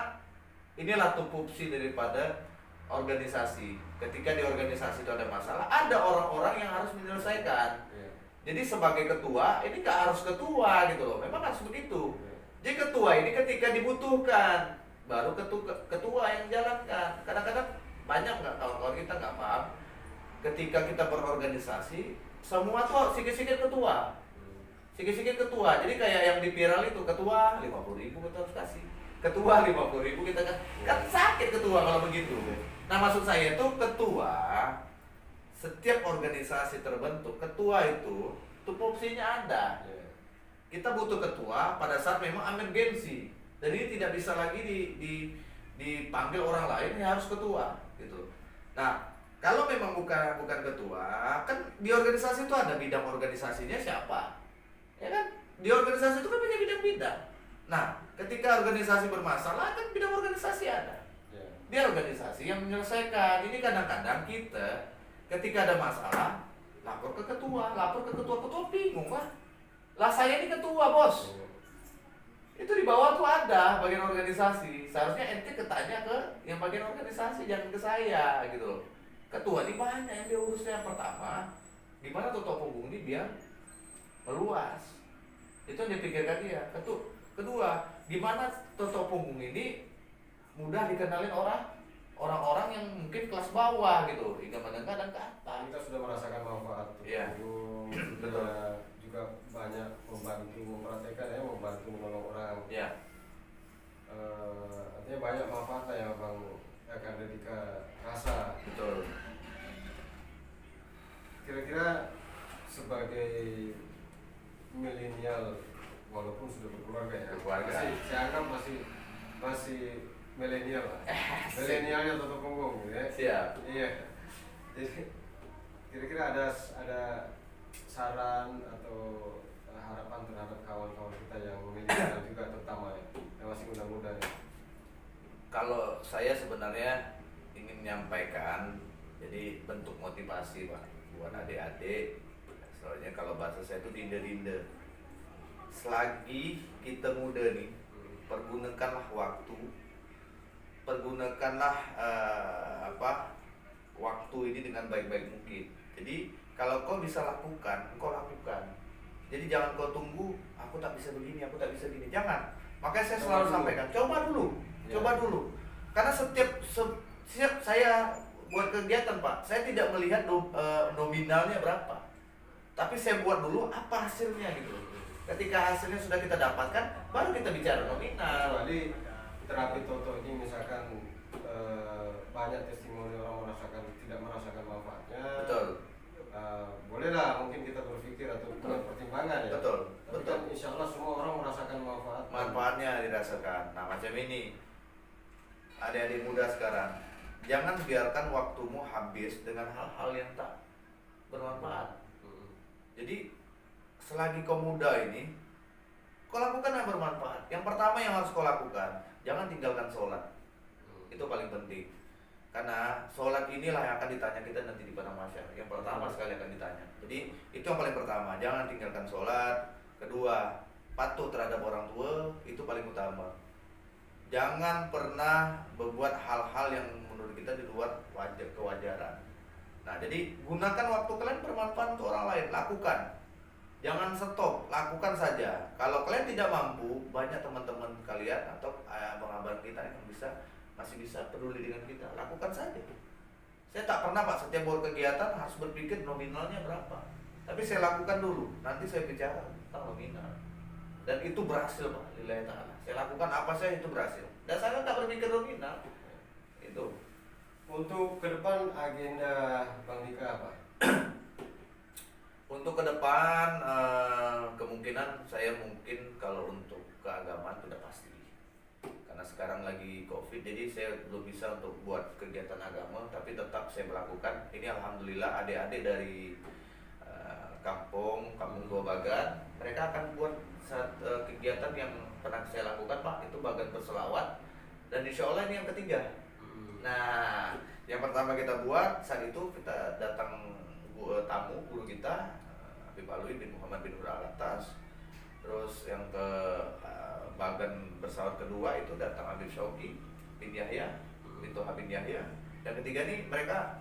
inilah tupoksi daripada organisasi. Ketika di organisasi itu ada masalah, ada orang-orang yang harus menyelesaikan. Jadi sebagai ketua, ini nggak harus ketua gitu loh, memang harus begitu. Jadi ketua ini ketika dibutuhkan, baru ketua yang jalankan. Kadang-kadang banyak nggak kawan-kawan kita nggak paham, ketika kita berorganisasi, semua tuh sikit-sikit ketua. Sikit-sikit ketua, jadi kayak yang di viral itu, ketua 50.000 kita harus kasih, ketua 50.000 kita kan sakit ketua kalau begitu. Nah maksud saya itu ketua, setiap organisasi terbentuk, ketua itu tupoksinya ada. Kita butuh ketua pada saat memang emergensi, dan ini tidak bisa lagi dipanggil orang lain, ini harus ketua gitu. Nah kalau memang bukan ketua, kan di organisasi itu ada bidang organisasinya siapa, ya kan? Di organisasi itu kan punya bidang-bidang. Nah ketika organisasi bermasalah, kan bidang organisasi ada, biar organisasi yang menyelesaikan. Ini kadang-kadang kita ketika ada masalah, lapor ke ketua bingung lah saya ini ketua bos. Itu di bawah tuh ada bagian organisasi. Seharusnya ente ketanya ke yang bagian organisasi, jangan ke saya gitu loh. Ketua ini banyak yang diurusnya. Pertama, gimana Toto Punggung ini biar meluas. Itu yang dipikirkan dia. Kedua, gimana Toto Punggung ini mudah dikenalin orang-orang yang mungkin kelas bawah gitu, hingga menengah dan ke atas. Kita sudah merasakan manfaat. Betul. Juga banyak membantu mempraktekkan, membantu menolong orang. Artinya banyak manfaat yang Bang akan Dika rasa. Betul. Kira-kira sebagai milenial, walaupun sudah berkeluarga saya anggap masih milenial lah. Milenialnya Toto Punggung ya. Siap. Iya. Jadi kira-kira ada saran atau harapan terhadap kawan-kawan kita yang milenial juga, terutama yang masih muda-muda ya. Kalau saya sebenarnya ingin menyampaikan, jadi bentuk motivasi Pak buat adik-adik. Soalnya kalau bahasa saya itu rinde-rinde. Selagi kita muda nih, pergunakanlah waktu, pergunakanlah waktu ini dengan baik-baik mungkin. Jadi kalau kau bisa lakukan, kau lakukan. Jadi jangan kau tunggu, aku tak bisa begini, aku tak bisa gini. Jangan. Makanya saya selalu sampaikan, coba dulu. Karena setiap saya buat kegiatan Pak, saya tidak melihat nominalnya berapa, tapi saya buat dulu apa hasilnya gitu. Ketika hasilnya sudah kita dapatkan, baru kita bicara nominal. Kecuali terapi Toto ini misalkan banyak testimoni orang tidak merasakan manfaatnya. Betul. Bolehlah mungkin kita berpikir atau buat pertimbangan ya. Betul. Tapi Betul. kan insya Allah semua orang merasakan manfaat. Manfaatnya dirasakan. Nah, macam ini, adik-adik muda sekarang, jangan biarkan waktumu habis dengan hal-hal yang tak bermanfaat. Jadi selagi kau muda ini, kau lakukan yang bermanfaat. Yang pertama yang harus kau lakukan, jangan tinggalkan sholat. Itu paling penting. Karena sholat inilah yang akan ditanya kita nanti di padang mahsyar. Yang pertama sekali akan ditanya. Jadi itu yang paling pertama, jangan tinggalkan sholat. Kedua, patuh terhadap orang tua, itu paling utama. Jangan pernah berbuat hal-hal yang menurut kita di luar kewajaran. Nah, jadi gunakan waktu kalian bermanfaat untuk orang lain, lakukan. Jangan stop, lakukan saja. Kalau kalian tidak mampu, banyak teman-teman kalian atau abang-abang kita yang masih bisa peduli dengan kita, lakukan saja. Saya tak pernah Pak setiap kegiatan harus berpikir nominalnya berapa. Tapi saya lakukan dulu, nanti saya bicara tentang nominal. Dan itu berhasil Pak, lillahi ta'ala. Saya lakukan apa saja itu berhasil. Dan saya tak berpikir nominal. Itu. Untuk ke depan agenda Bang Dika apa? Untuk ke depan kemungkinan saya mungkin kalau untuk keagamaan sudah pasti. Karena sekarang lagi Covid, jadi saya belum bisa untuk buat kegiatan agama, tapi tetap saya melakukan. Ini alhamdulillah adik-adik dari kampung Dua Bagan, mereka akan buat kegiatan yang pernah saya lakukan Pak, itu bagan berselawat, dan insya Allah ini yang ketiga. Nah, yang pertama kita buat saat itu kita datang tamu guru kita Habib Alwi bin Muhammad bin Nur Alatas. Terus yang ke bagan bersalawat kedua itu datang Habib Syauqi bin Yahya bin Toha bin Yahya. Yang ketiga nih mereka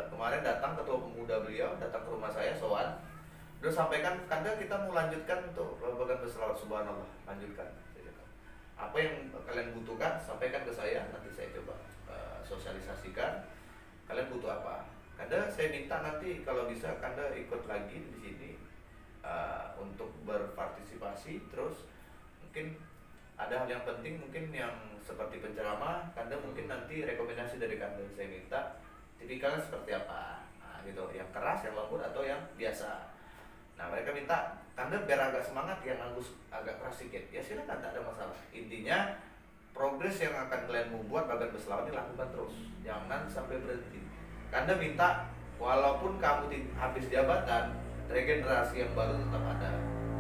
kemarin datang, ketua pemuda beliau datang ke rumah saya sowan. Terus sampaikan, Kanda kita mau lanjutkan untuk bagan bersalawat, subhanallah, lanjutkan. Apa yang kalian butuhkan sampaikan ke saya, nanti saya coba sosialisasikan. Kalian butuh apa? Kanda saya minta nanti kalau bisa Kanda ikut lagi di sini untuk berpartisipasi. Terus mungkin ada hal yang penting, mungkin yang seperti penceramah, Kanda mungkin nanti rekomendasi dari Kanda saya minta tipikalnya seperti apa, nah, gitu, yang keras, yang lembut atau yang biasa. Nah mereka minta Kanda biar agak semangat, yang agak keras sedikit. Ya silakan, tak ada masalah. Intinya progres yang akan kalian membuat bagan berselawat ini lakukan terus, jangan sampai berhenti. Kanda minta walaupun kamu habis jabatan, regenerasi yang baru tetap ada.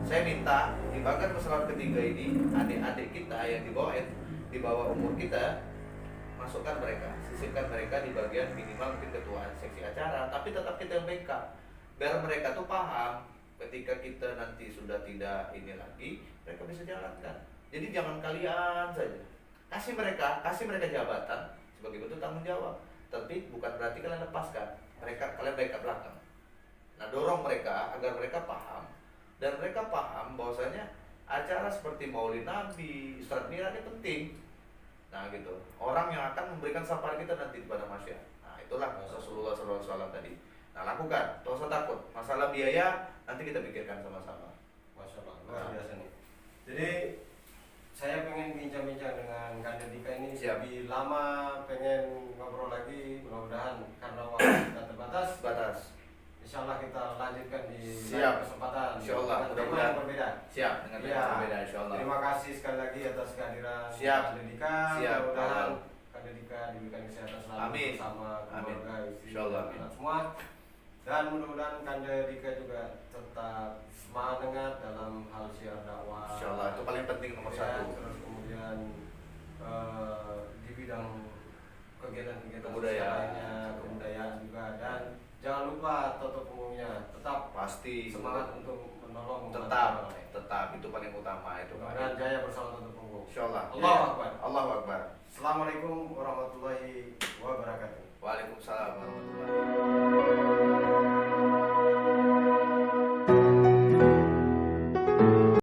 Saya minta di bagan berselawat ketiga ini, adik-adik kita yang di bawah umur kita, masukkan mereka, sisipkan mereka di bagian minimal mungkin ketuaan seksi acara, tapi tetap kita yang backup, biar mereka tuh paham ketika kita nanti sudah tidak ini lagi, mereka bisa jalankan. Jadi jangan kalian saja, kasih mereka jabatan sebagai bentuk tanggung jawab, tapi bukan berarti kalian lepaskan mereka, kalian backup belakang. Nah dorong mereka agar mereka paham, dan mereka paham bahwasanya acara seperti Maulid Nabi, Isra Mi'raj ini penting. Nah gitu, orang yang akan memberikan syafaat kita nanti pada masyarakat. Nah itulah Rasulullah SAW tadi. Nah lakukan, tak usah takut. Masalah biaya nanti kita pikirkan sama-sama. Masya Allah, luar biasa nih. Jadi saya pengen bincang-bincang dengan Kanda Dika ini lebih lama, pengen ngobrol lagi, mudah-mudahan karena waktu kita terbatas. Insya Allah kita lanjutkan di kesempatan. Insya Allah, mudah-mudahan berbeda. Siap, dengan tema berbeda Insya Allah. Terima kasih sekali lagi atas kehadiran Kanda Dika. Mudah-mudahan Kanda Dika diberikan kesehatan selalu bersama keluarga, istri, anak semua. Dan mudah-mudahan Kanda Dika juga tetap semangat dalam hal syiar dakwah. Insya Allah, itu paling penting nomor satu. Terus kemudian di bidang kegiatan-kegiatan kebudayaan juga, dan jangan lupa Toto punggungnya tetap pasti semangat untuk menolong, tetap itu paling utama itu. Dan jaya bersama Toto punggung. Insyaallah. Allahu Akbar. Allahu Akbar. Assalamualaikum warahmatullahi wabarakatuh. Waalaikumsalam.